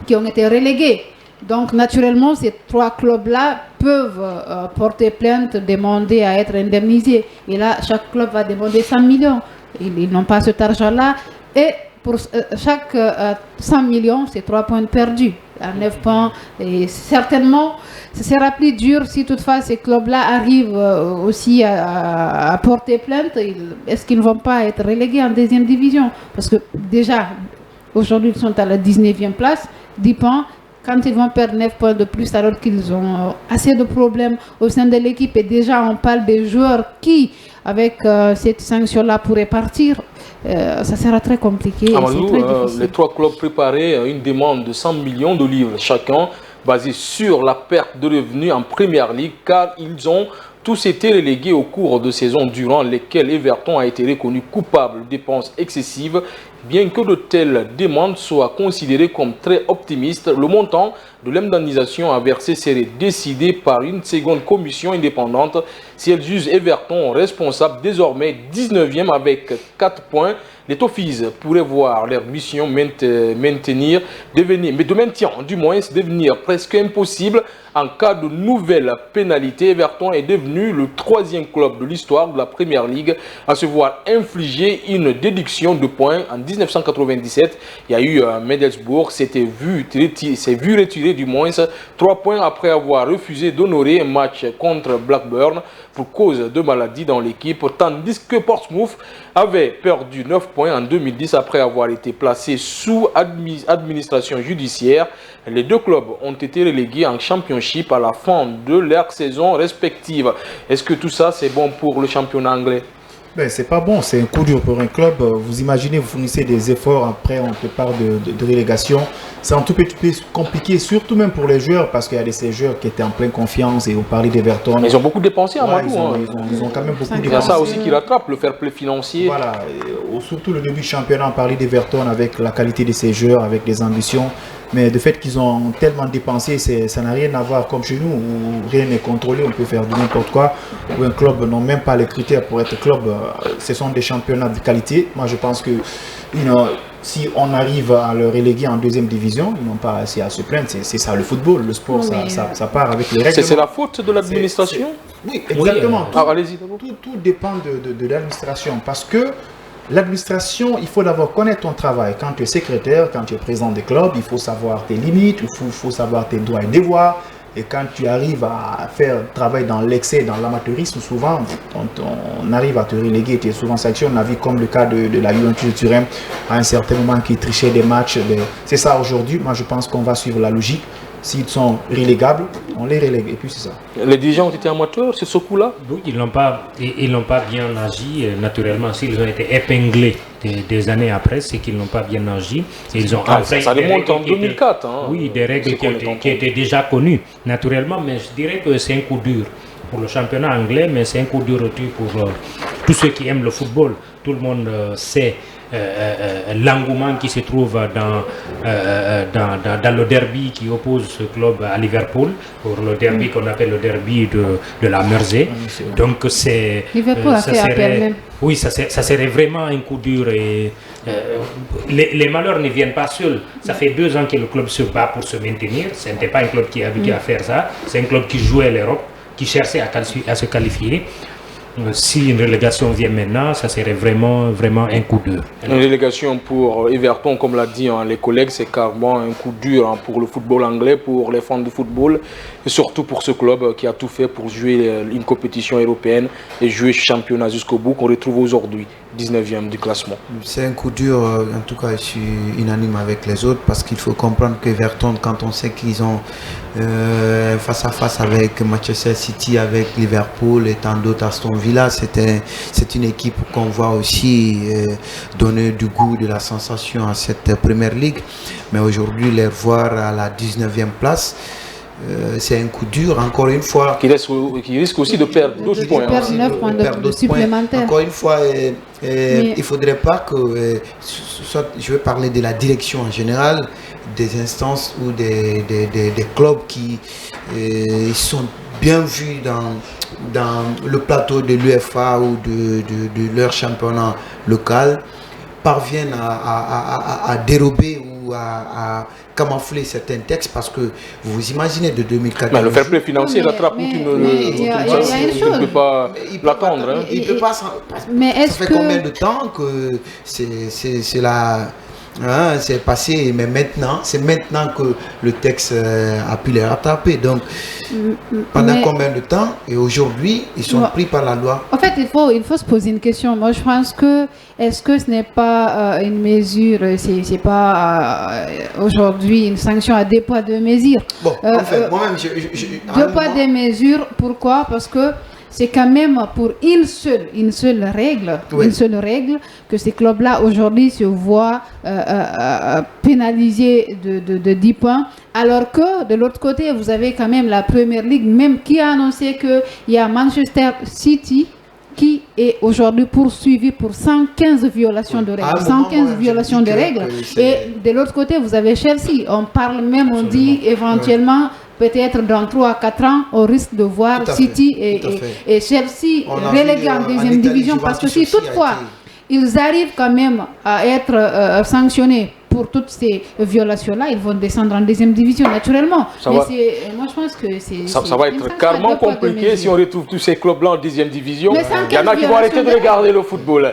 qui ont été relégués. Donc naturellement, ces 3 clubs-là peuvent porter plainte, demander à être indemnisés. Et là, chaque club va demander 100 millions. Ils n'ont pas cet argent-là. Et pour chaque 100 millions, c'est 3 points perdus à 9 points. Et certainement, ce sera plus dur si toutefois ces clubs-là arrivent aussi à porter plainte. Est-ce qu'ils ne vont pas être relégués en 2e division? Parce que déjà, aujourd'hui, ils sont à la 19e place, 10 points. Quand ils vont perdre 9 points de plus alors qu'ils ont assez de problèmes au sein de l'équipe et déjà on parle des joueurs qui, avec cette sanction-là, pourraient partir, ça sera très compliqué. Les 3 clubs préparaient une demande de 100 millions de livres chacun, basée sur la perte de revenus en Première Ligue, car ils ont tous été relégués au cours de saisons durant lesquelles Everton a été reconnu coupable de dépenses excessives. Bien que de telles demandes soient considérées comme très optimistes, le montant de l'indemnisation à verser serait décidé par une seconde commission indépendante si elle juge Everton responsable, désormais 19e avec 4 points. Les Toffees pourraient voir leur mission devenir presque impossible en cas de nouvelle pénalité. Everton est devenu le 3e club de l'histoire de la Première Ligue à se voir infliger une déduction de points en 1997, il y a eu Middlesbrough, s'est vu retirer du moins 3 points après avoir refusé d'honorer un match contre Blackburn pour cause de maladie dans l'équipe, tandis que Portsmouth avait perdu 9 points en 2010 après avoir été placé sous administration judiciaire. Les deux clubs ont été relégués en Championship à la fin de leur saison respective. Est-ce que tout ça, c'est bon pour le championnat anglais? Ben, c'est pas bon, c'est un coup dur pour un club. Vous imaginez, vous fournissez des efforts, après on te parle de relégation. C'est un tout petit peu compliqué, surtout même pour les joueurs, parce qu'il y a ces joueurs qui étaient en pleine confiance et vous parlez d'Everton. Ils ont beaucoup dépensé à Madou. Ils ont quand même beaucoup dépensé. Il y a ça aussi qui rattrape, le fair play financier. Voilà, surtout le début du championnat, on parlait d'Everton avec la qualité de ces joueurs, avec des ambitions. Mais de fait qu'ils ont tellement dépensé, ça n'a rien à voir comme chez nous, où rien n'est contrôlé, on peut faire du n'importe quoi, où un club n'a même pas les critères pour être club. Ce sont des championnats de qualité. Moi, je pense que si on arrive à le reléguer en deuxième division, ils n'ont pas assez à se plaindre. C'est ça le football, le sport, ça part avec les règles. C'est la faute de l'administration? Oui, exactement. Allez-y. Tout dépend de l'administration, parce que l'administration, il faut d'abord connaître ton travail. Quand tu es secrétaire, quand tu es président des clubs, il faut savoir tes limites, il faut savoir tes droits et devoirs. Et quand tu arrives à faire travail dans l'excès, dans l'amateurisme, souvent, on arrive à te reléguer, tu es souvent sanctionné. On a vu comme le cas de la Juventus de Turin, à un certain moment, qui trichait des matchs. C'est ça aujourd'hui. Moi, je pense qu'on va suivre la logique. S'ils sont relégables, on les relègue. Et puis c'est ça. Les dirigeants ont été amateurs sur ce coup-là? Oui, ils n'ont pas bien agi. Naturellement, s'ils ont été épinglés des années après, c'est qu'ils n'ont pas bien agi. Et ils ont ça remonte en 2004. Oui, des règles qui étaient déjà connues, naturellement. Mais je dirais que c'est un coup dur pour le championnat anglais, mais c'est un coup dur aussi pour tous ceux qui aiment le football. Tout le monde sait l'engouement qui se trouve dans le derby qui oppose ce club à Liverpool, pour le derby qu'on appelle le derby de la Mersey. Donc Liverpool a fait appel même. Oui, ça serait vraiment un coup dur et les malheurs ne viennent pas seuls. Ça fait 2 ans que le club se bat pour se maintenir. Ce n'était pas un club qui est habitué à faire ça. C'est un club qui jouait l'Europe, qui cherchait à se qualifier. Si une relégation vient maintenant, ça serait vraiment un coup dur. Une relégation pour Everton, comme l'a dit les collègues, c'est carrément un coup dur pour le football anglais, pour les fans du football, et surtout pour ce club qui a tout fait pour jouer une compétition européenne et jouer championnat jusqu'au bout, qu'on retrouve aujourd'hui 19e du classement. C'est un coup dur, en tout cas je suis unanime avec les autres, parce qu'il faut comprendre que Everton, quand on sait qu'ils ont face à face avec Manchester City, avec Liverpool et tant d'autres, Aston Villa, c'est une équipe qu'on voit aussi donner du goût, de la sensation à cette première ligue. Mais aujourd'hui, les voir à la 19e place, c'est un coup dur, encore une fois. Qui risque aussi de perdre 12 points. Perdre 9 points de supplémentaires. Encore une fois, il ne faudrait pas que, soit je veux parler de la direction en général, des instances ou des clubs qui sont bien vus dans le plateau de l'UEFA ou de leur championnat local, parviennent à dérober ou à camoufler certains textes, parce que vous imaginez de 2014. Le fair play financier rattrape toute une chose. Il ne peut pas l'attendre. Il ne peut pas. Ça fait combien de temps que c'est là? C'est passé, mais c'est maintenant que le texte a pu les rattraper. Donc, pendant combien de temps? Et aujourd'hui, ils sont pris par la loi. En fait, il faut se poser une question. Moi, je pense que, est-ce que ce n'est pas une mesure, c'est pas aujourd'hui une sanction à 2 poids 2 mesures? Bon, en fait, moi-même, 2 poids 2 mesures, pourquoi? Parce que c'est quand même pour une seule règle, oui. Une seule règle que ces clubs-là aujourd'hui se voient pénalisés de 10 points, alors que de l'autre côté, vous avez quand même la Première Ligue, même qui a annoncé qu'il y a Manchester City qui est aujourd'hui poursuivi pour 115 violations de règles. 115 violations de règles. Et de l'autre côté, vous avez Chelsea. On parle même, on dit éventuellement... Peut-être dans 3 à 4 ans, on risque de voir City et Chelsea relégués en deuxième division, parce que si toutefois ils arrivent quand même à être sanctionnés pour toutes ces violations-là, ils vont descendre en deuxième division naturellement. Moi, je pense que ça va être carrément compliqué si on retrouve tous ces clubs-là en deuxième division. Il y en a qui vont arrêter de regarder le football.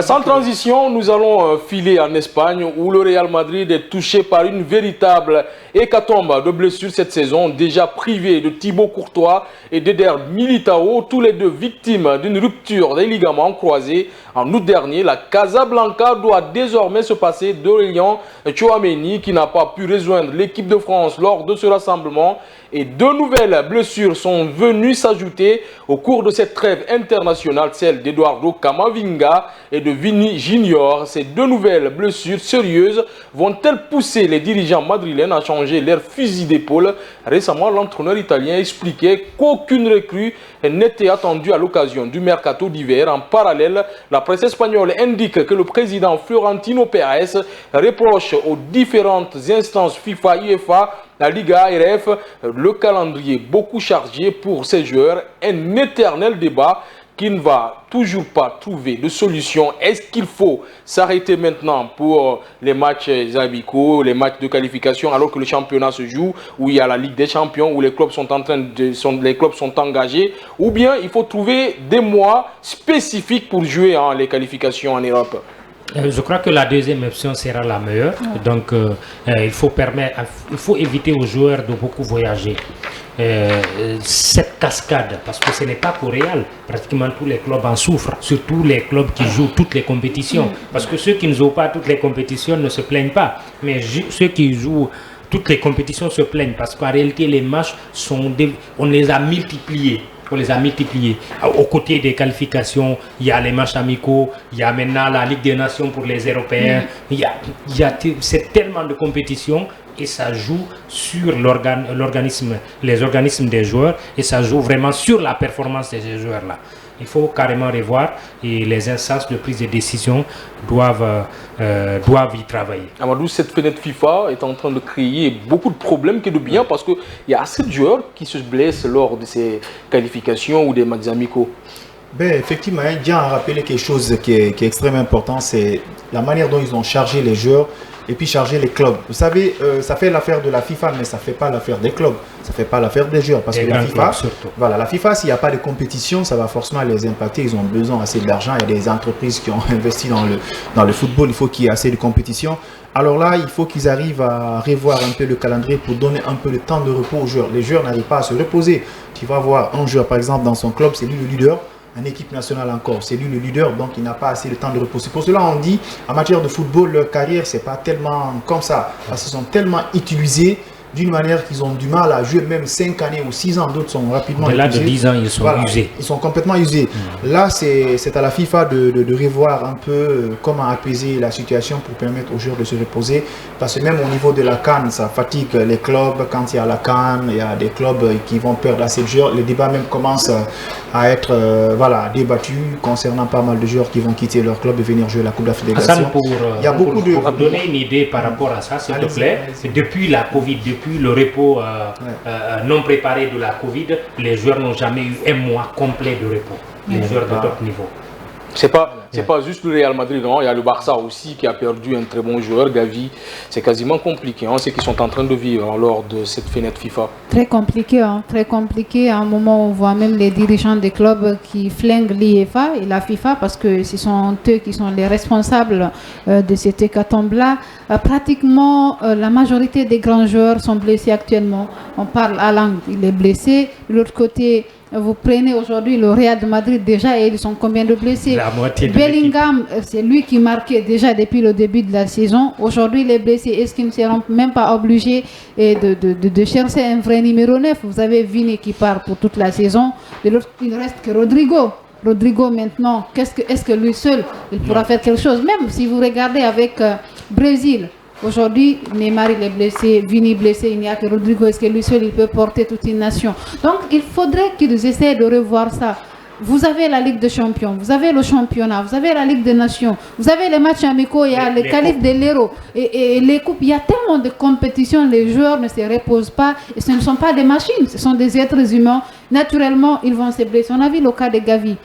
Sans transition, nous allons filer en Espagne où le Real Madrid est touché par une véritable hécatombe de blessures cette saison, déjà privé de Thibaut Courtois et d'Eder Militao, tous les deux victimes d'une rupture des ligaments croisés. En août dernier, la Casablanca doit désormais se passer d'Aurélien Tchouaméni qui n'a pas pu rejoindre l'équipe de France lors de ce rassemblement. Et deux nouvelles blessures sont venues s'ajouter au cours de cette trêve internationale, celle d'Eduardo Camavinga et de Vini Junior. Ces deux nouvelles blessures sérieuses vont-elles pousser les dirigeants madrilènes à changer leur fusil d'épaule? Récemment, l'entraîneur italien expliquait qu'aucune recrue n'était attendue à l'occasion du mercato d'hiver. En parallèle, la presse espagnole indique que le président Florentino Pérez reproche aux différentes instances FIFA, UEFA, la Liga, RF, le calendrier beaucoup chargé pour ces joueurs, un éternel débat qui ne va toujours pas trouver de solution. Est-ce qu'il faut s'arrêter maintenant pour les matchs amicaux, les matchs de qualification, alors que le championnat se joue, où il y a la Ligue des Champions, où les clubs sont engagés, ou bien il faut trouver des mois spécifiques pour jouer les qualifications en Europe? Je crois que la deuxième option sera la meilleure. Donc, il faut éviter aux joueurs de beaucoup voyager. Cette cascade, parce que ce n'est pas qu'au Real, pratiquement tous les clubs en souffrent, surtout les clubs qui jouent toutes les compétitions. Parce que ceux qui ne jouent pas toutes les compétitions ne se plaignent pas, mais ceux qui jouent toutes les compétitions se plaignent parce qu'en réalité les matchs on les a multipliés. Aux côtés des qualifications, il y a les matchs amicaux, il y a maintenant la Ligue des Nations pour les Européens. C'est tellement de compétitions et ça joue sur les organismes des joueurs et ça joue vraiment sur la performance de ces joueurs-là. Il faut carrément revoir et les instances de prise de décision doivent y travailler. Amadou, cette fenêtre FIFA est en train de créer beaucoup de problèmes que de bien parce qu'il y a assez de joueurs qui se blessent lors de ces qualifications ou des matchs amicaux. Effectivement, Dian a rappelé quelque chose qui est extrêmement important, c'est la manière dont ils ont chargé les joueurs et puis charger les clubs. Vous savez, ça fait l'affaire de la FIFA, mais ça ne fait pas l'affaire des clubs, ça ne fait pas l'affaire des joueurs. Parce que la FIFA, s'il n'y a pas de compétition, ça va forcément les impacter. Ils ont besoin assez d'argent. Il y a des entreprises qui ont investi dans le football. Il faut qu'il y ait assez de compétition. Alors là, il faut qu'ils arrivent à revoir un peu le calendrier pour donner un peu de temps de repos aux joueurs. Les joueurs n'arrivent pas à se reposer. Tu vas voir un joueur, par exemple, dans son club, c'est lui le leader. En équipe nationale encore, c'est lui le leader, donc il n'a pas assez de temps de repos. C'est pour cela on dit, en matière de football, leur carrière, c'est pas tellement comme ça. Parce qu'ils sont tellement utilisés d'une manière qu'ils ont du mal à jouer, même 5 années ou 6 ans, d'autres sont rapidement usés. Au-delà de 10 ans, ils sont usés. Ils sont complètement usés. Là, c'est à la FIFA de revoir un peu comment apaiser la situation pour permettre aux joueurs de se reposer. Parce que même au niveau de la CAN, ça fatigue les clubs. Quand il y a la CAN, il y a des clubs qui vont perdre assez de joueurs. Les débats même commencent à être débattus concernant pas mal de joueurs qui vont quitter leur club et venir jouer la Coupe d'Afrique des Nations. Il y a beaucoup de... Pour donner une idée par rapport à ça, s'il te plaît, depuis la Covid, depuis le repos non préparé de la Covid, les joueurs n'ont jamais eu un mois complet de repos. Les joueurs de top niveau. C'est pas juste le Real Madrid, non. Il y a le Barça aussi qui a perdu un très bon joueur, Gavi. C'est quasiment compliqué, ce qu'ils sont en train de vivre lors de cette fenêtre FIFA. Très compliqué, très compliqué. À un moment, on voit même les dirigeants des clubs qui flinguent l'IFA et la FIFA parce que ce sont eux qui sont les responsables de cette hécatombe-là. Pratiquement, la majorité des grands joueurs sont blessés actuellement. On parle Haaland, il est blessé. De l'autre côté, vous prenez aujourd'hui le Real de Madrid déjà et ils sont combien de blessés? La moitié de Bellingham, c'est lui qui marquait déjà depuis le début de la saison. Aujourd'hui, il est blessé. Est-ce qu'ils ne seront même pas obligés de chercher un vrai numéro 9? Vous avez Vini qui part pour toute la saison. De l'autre, il ne reste que Rodrigo. Rodrigo maintenant, est-ce que lui seul, il pourra faire quelque chose? Même si vous regardez avec Brésil, aujourd'hui, Neymar il est blessé, Vini blessé, il n'y a que Rodrigo. Est-ce que lui seul, il peut porter toute une nation? Donc, il faudrait qu'ils essaient de revoir ça. Vous avez la Ligue des Champions, vous avez le championnat, vous avez la Ligue des Nations, vous avez les matchs amicaux, il y a les qualifs de l'Euro et les coupes. Il y a tellement de compétitions, les joueurs ne se reposent pas et ce ne sont pas des machines, ce sont des êtres humains. Naturellement, ils vont se blesser. On a vu le cas de Gavi.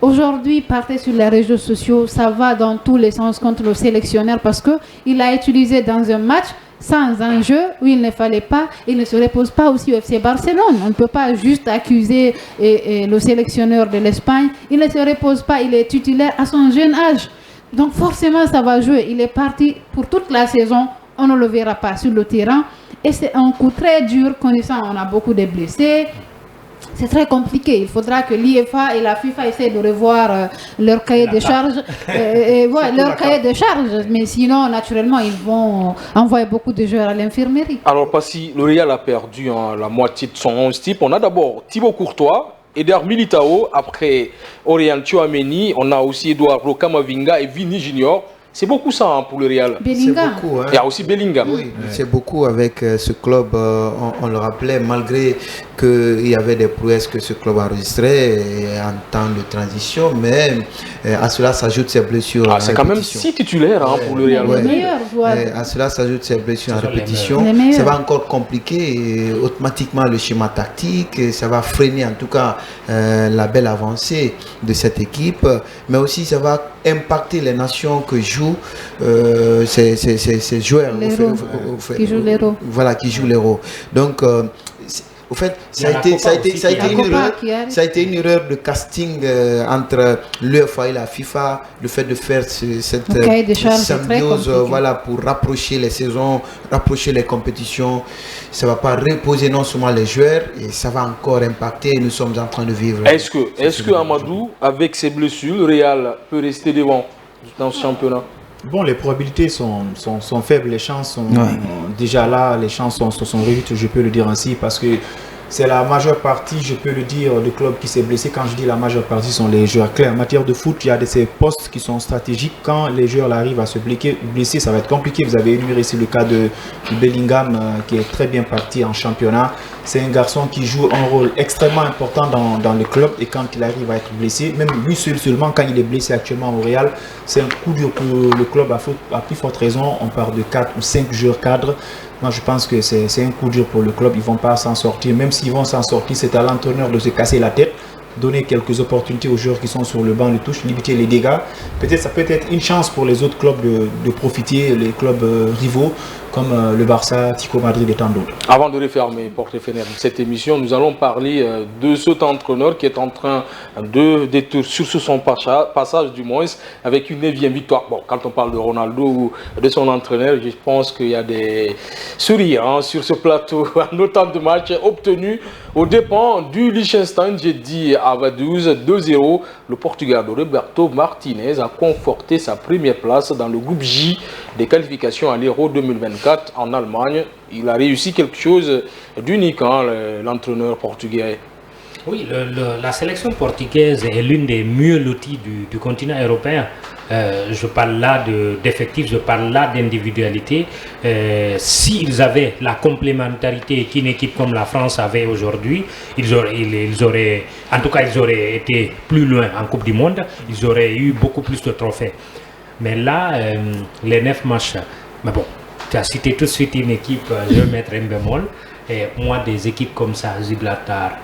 aujourd'hui, partez sur les réseaux sociaux, ça va dans tous les sens contre le sélectionneur parce qu'il a utilisé dans un match sans enjeu où il ne fallait pas, il ne se repose pas aussi au FC Barcelone. On ne peut pas juste accuser le sélectionneur de l'Espagne. Il ne se repose pas, il est titulaire à son jeune âge. Donc forcément, ça va jouer. Il est parti pour toute la saison. On ne le verra pas sur le terrain. Et c'est un coup très dur, connaissant on a beaucoup de blessés. C'est très compliqué. Il faudra que l'IFA et la FIFA essaient de revoir leur cahier de charges. Leur cahier de charges. Mais sinon, naturellement, ils vont envoyer beaucoup de joueurs à l'infirmerie. Alors, Passy, le Real a perdu la moitié de son 11 type. On a d'abord Thibaut Courtois, Eder Militao, après Aurélien Tchouaméni. On a aussi Eduardo Camavinga et Vini Junior. C'est beaucoup ça pour le Real. Bellingham. C'est beaucoup, hein. Il y a aussi Bellingham. Oui, c'est beaucoup avec ce club. On le rappelait, malgré qu'il y avait des prouesses que ce club enregistrait en temps de transition, mais à cela s'ajoutent ses blessures. C'est quand même 6 titulaires pour le Real. Les meilleurs joueurs. À cela s'ajoutent ses blessures en répétition. Ça va encore compliquer automatiquement le schéma tactique. Et ça va freiner en tout cas la belle avancée de cette équipe. Mais aussi ça va impacter les nations que jouent ces joueurs qui jouent l'Euro. Voilà, qui jouent l'Euro. Donc au fait, ça a été une erreur de casting entre l'UEFA et la FIFA, le fait de faire cette symbiose voilà, pour rapprocher les saisons, rapprocher les compétitions. Ça ne va pas reposer non seulement les joueurs, et ça va encore impacter, nous sommes en train de vivre. Est-ce que Amadou, avec ses blessures, le Real peut rester devant dans ce championnat? Bon, les probabilités sont faibles, les chances sont déjà là, les chances sont réduites, je peux le dire ainsi, parce que c'est la majeure partie, je peux le dire, de clubs qui s'est blessé. Quand je dis la majeure partie, sont les joueurs clés. En matière de foot, il y a de ces postes qui sont stratégiques. Quand les joueurs arrivent à se blesser, ça va être compliqué. Vous avez énuméré ici le cas de Bellingham, qui est très bien parti en championnat. C'est un garçon qui joue un rôle extrêmement important dans le club, et quand il arrive à être blessé, même lui seulement quand il est blessé actuellement au Real, c'est un coup dur pour le club à plus forte raison. On parle de 4 ou 5 joueurs cadres. Moi, je pense que c'est un coup dur pour le club. Ils ne vont pas s'en sortir. Même s'ils vont s'en sortir, c'est à l'entraîneur de se casser la tête, donner quelques opportunités aux joueurs qui sont sur le banc de touche, limiter les dégâts. Peut-être ça peut être une chance pour les autres clubs de profiter, les clubs rivaux, comme le Barça, Tico Madrid et tant d'autres. Avant de refermer porte et fenêtre de cette émission, nous allons parler de cet entraîneur qui est en train de sur son passage du moins, avec une 9e victoire. Bon, quand on parle de Ronaldo ou de son entraîneur, je pense qu'il y a des sourires sur ce plateau en autant de matchs obtenus aux dépens du Liechtenstein. J'ai dit à Vaduz 2-0. Le Portugal de Roberto Martinez a conforté sa première place dans le groupe J des qualifications à l'Euro 2024 en Allemagne. Il a réussi quelque chose d'unique, l'entraîneur portugais. Oui, la sélection portugaise est l'une des mieux loties du continent européen. Je parle là d'effectifs, je parle là d'individualité. S'ils avaient la complémentarité qu'une équipe comme la France avait aujourd'hui, ils auraient été plus loin en Coupe du Monde, ils auraient eu beaucoup plus de trophées. Mais là, les 9 matchs, mais bon, tu as cité tout de suite une équipe, je vais mettre un bémol, et moi des équipes comme ça, Gibraltar,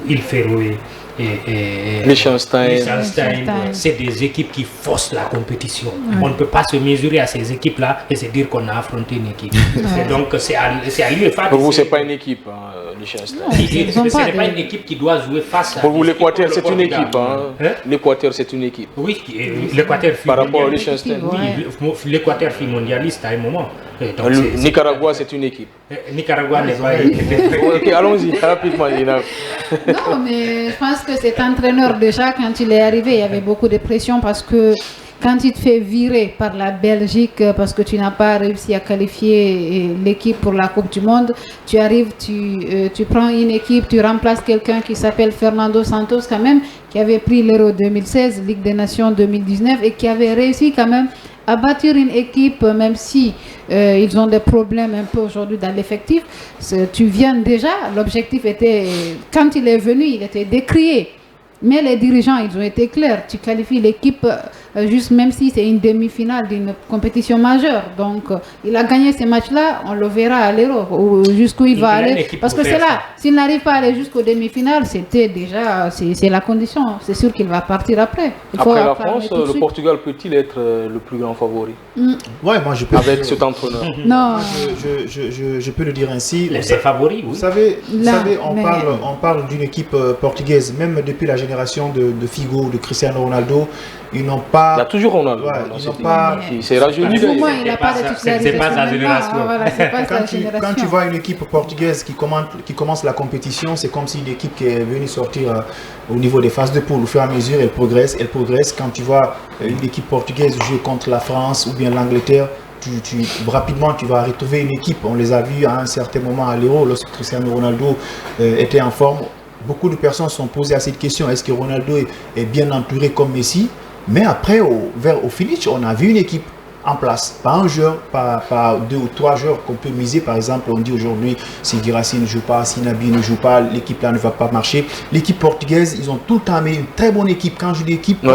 Il Féroé et Liechtenstein, c'est des équipes qui forcent la compétition. On ne peut pas se mesurer à ces équipes-là et se dire qu'on a affronté une équipe. Donc c'est à l'UEFA. Pour vous, ce n'est pas une équipe, Liechtenstein. Ce n'est pas une équipe qui doit jouer face à. Pour vous, l'Équateur, c'est une équipe. L'Équateur, c'est une équipe. Oui, l'Équateur fut par rapport au Liechtenstein. Oui, l'Équateur fut mondialiste à un moment. Donc, Nicaragua, c'est une équipe. Nicaragua n'est pas une équipe. Ok, allons-y, rapidement. Non, mais je pense que cet entraîneur, déjà, quand il est arrivé, il y avait beaucoup de pression parce que quand il te fait virer par la Belgique parce que tu n'as pas réussi à qualifier l'équipe pour la Coupe du Monde, tu arrives, tu prends une équipe, tu remplaces quelqu'un qui s'appelle Fernando Santos quand même, qui avait pris l'Euro 2016, Ligue des Nations 2019 et qui avait réussi quand même à bâtir une équipe, même si ils ont des problèmes un peu aujourd'hui dans l'effectif. Tu viens déjà, l'objectif était, quand il est venu, il était décrié. Mais les dirigeants, ils ont été clairs. Tu qualifies l'équipe juste même si c'est une demi-finale d'une compétition majeure. Donc, il a gagné ces matchs-là, on le verra à l'Euro, jusqu'où il va aller. Parce que c'est là, s'il n'arrive pas à aller jusqu'aux demi-finales, c'était déjà, c'est la condition. C'est sûr qu'il va partir après. Après la France, le Portugal peut-il être le plus grand favori? Ouais, moi je peux. Avec cet entraîneur. Non. Je peux le dire ainsi. Les favoris, oui. Vous savez, on parle d'une équipe portugaise, même depuis la génération de Figo, de Cristiano Ronaldo, ils n'ont pas. Il y a toujours Ronaldo. Ouais, ils n'ont pas. C'est rajeuni. Au moins, il n'a pas de titularisation. C'est pas sa génération. Quand tu vois une équipe portugaise qui commence la compétition, c'est comme si l'équipe qui est venue sortir au niveau des phases de poule. Au fur et à mesure, elle progresse. Quand tu vois une équipe portugaise jouer contre la France ou bien l'Angleterre, rapidement tu vas retrouver une équipe. On les a vus à un certain moment à l'Euro lorsque Cristiano Ronaldo était en forme. Beaucoup de personnes se sont posées à cette question, est-ce que Ronaldo est bien entouré comme Messi? Mais après, au finish, on a vu une équipe en place. Pas un joueur, pas 2 ou 3 joueurs qu'on peut miser. Par exemple, on dit aujourd'hui, si Guirassy ne joue pas, si Nabi ne joue pas, l'équipe là ne va pas marcher. L'équipe portugaise, ils ont tout le temps amené une très bonne équipe. Quand je dis équipe,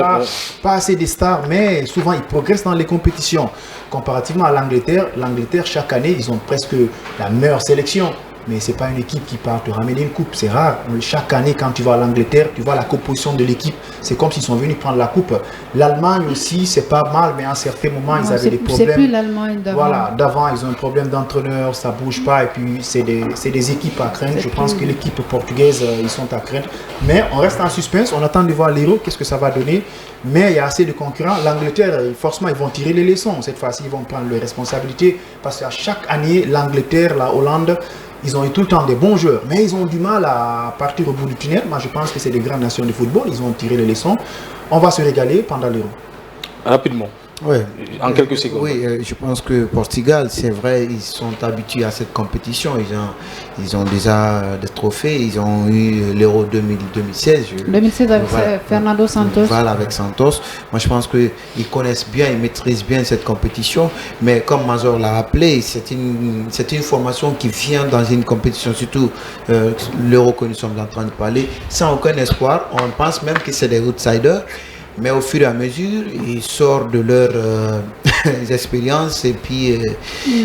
pas assez de stars, mais souvent ils progressent dans les compétitions. Comparativement à l'Angleterre, chaque année, ils ont presque la meilleure sélection. Mais ce n'est pas une équipe qui part te ramener une coupe, c'est rare. Chaque année, quand tu vas à l'Angleterre, tu vois la composition de l'équipe, c'est comme s'ils sont venus prendre la coupe. L'Allemagne aussi, c'est pas mal, mais à un certain moment, ils avaient des problèmes. C'est plus l'Allemagne d'avant. Voilà, d'avant, ils ont un problème d'entraîneur, ça bouge pas, et puis c'est des équipes à craindre. Je pense que l'équipe portugaise, ils sont à craindre. Mais on reste en suspense, on attend de voir l'Euro, qu'est-ce que ça va donner. Mais il y a assez de concurrents. L'Angleterre, forcément, ils vont tirer les leçons. Cette fois-ci, ils vont prendre leurs responsabilités, parce qu'à chaque année, l'Angleterre, la Hollande, ils ont eu tout le temps des bons joueurs, mais ils ont du mal à partir au bout du tunnel. Moi, je pense que c'est des grandes nations de football. Ils ont tiré les leçons. On va se régaler pendant l'Euro. Rapidement. Ouais. En quelques secondes. Oui, je pense que Portugal, c'est vrai, ils sont habitués à cette compétition. Ils ont déjà des trophées. Ils ont eu l'Euro 2016. 2016 avec Fernando Santos. Voilà, avec Santos. Moi, je pense qu'ils connaissent bien, ils maîtrisent bien cette compétition. Mais comme Mazor l'a rappelé, c'est une formation qui vient dans une compétition, surtout l'Euro que nous sommes en train de parler, sans aucun espoir. On pense même que c'est des outsiders. Mais au fur et à mesure, ils sortent de leurs expériences et puis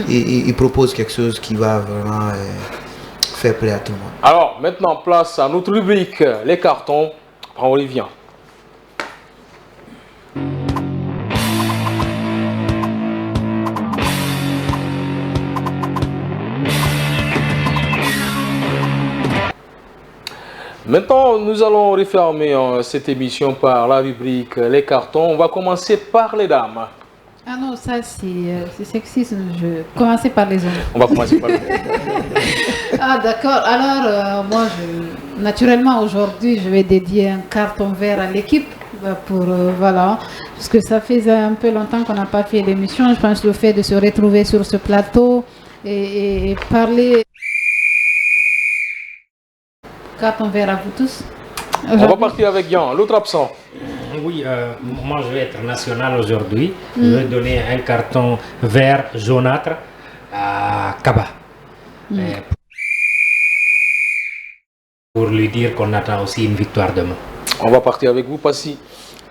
ils proposent quelque chose qui va vraiment faire plaisir à tout le monde. Alors, maintenant, place à notre rubrique, les cartons. On revient. Maintenant, nous allons refermer cette émission par la rubrique les cartons. On va commencer par les dames. Ah non, ça c'est sexiste. Je vais commencer par les hommes. On va commencer par les hommes. Ah d'accord. Alors, moi, naturellement, aujourd'hui, je vais dédier un carton vert à l'équipe. Pour voilà, parce que ça fait un peu longtemps qu'on n'a pas fait l'émission. Je pense que le fait de se retrouver sur ce plateau et parler. Carton vert à vous tous. On va partir avec Yann, l'autre absent. Oui, moi je vais être national aujourd'hui. Je vais donner un carton vert jaunâtre à Kaba. Pour lui dire qu'on attend aussi une victoire demain. On va partir avec vous, Passy.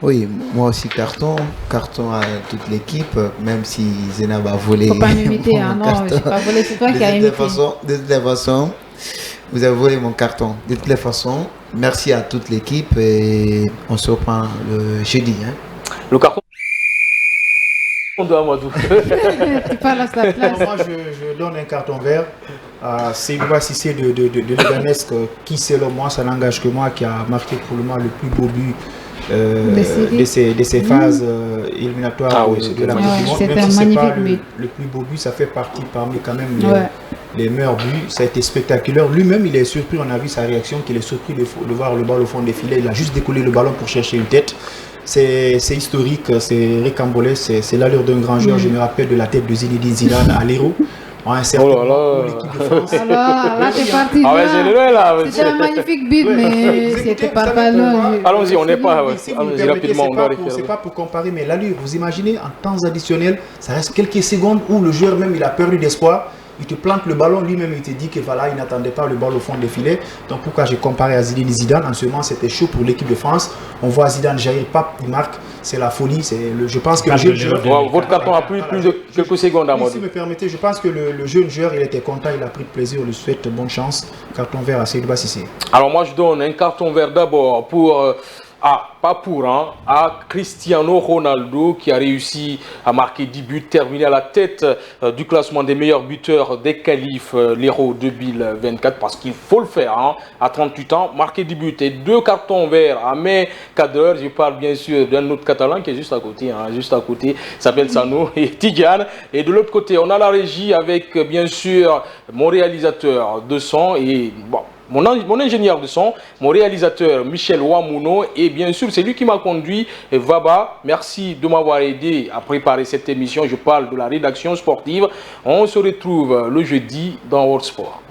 Oui, moi aussi carton à toute l'équipe, même si Zénab a volé. Faut pas m'imiter, hein, non, je n'ai pas volé, c'est toi qui as imité. De toutes les façons, vous avez volé mon carton. De toutes les façons, merci à toute l'équipe et on se reprend le jeudi. Hein. Le carton de Amadou. Tu parles à sa place. Moi, je donne un carton vert à Seydouba Cissé de Leganesque, qui selon moi, ça n'engage que moi, qui a marqué pour le moment le plus beau but de ces phases éliminatoires de la Coupe du Monde. C'est Même un si magnifique pas but. le plus beau but, ça fait partie parmi quand même les meilleurs buts. Ça a été spectaculaire. Lui-même, il est surpris, on a vu sa réaction, qu'il est surpris de voir le ballon au fond des filets. Il a juste décollé le ballon pour chercher une tête. C'est historique, c'est ricambolé, c'est l'allure d'un grand joueur. Je me rappelle de la tête de Zinedine Zidane à l'Euro. L'équipe de France. Là, t'es parti. C'était un magnifique but, mais c'était pas loin. Allons-y, on n'est pas. Allons-y rapidement. C'est pas pour comparer, mais l'allure, vous imaginez, en temps additionnel, ça reste quelques secondes où le joueur même il a perdu d'espoir. il te plante le ballon, lui-même il te dit que voilà, il n'attendait pas le ballon au fond des filets. Donc pourquoi j'ai comparé à Zinedine Zidane, en ce moment c'était chaud pour l'équipe de France. On voit Zidane jaillir, pap, il marque, c'est la folie. Je pense que votre carton a pris plus de quelques secondes à moi. Si vous me permettez, je pense que le jeune joueur, il était content, il a pris de plaisir, on lui souhaite bonne chance. Carton vert à Seydou Bassissé. Alors moi je donne un carton vert d'abord pour... à Cristiano Ronaldo qui a réussi à marquer 10 buts, terminé à la tête du classement des meilleurs buteurs des qualifs l'Euro 2024 parce qu'il faut le faire à 38 ans, marquer 10 buts et 2 cartons verts à mes cadreurs. Je parle bien sûr d'un autre Catalan qui est juste à côté, il s'appelle Sano et Tidiane. Et de l'autre côté, on a la régie avec bien sûr mon réalisateur de son et bon, mon ingénieur de son, mon réalisateur Michel Wamuno et bien sûr c'est lui qui m'a conduit, Vaba. Merci de m'avoir aidé à préparer cette émission. Je parle de la rédaction sportive. On se retrouve le jeudi dans World Sport.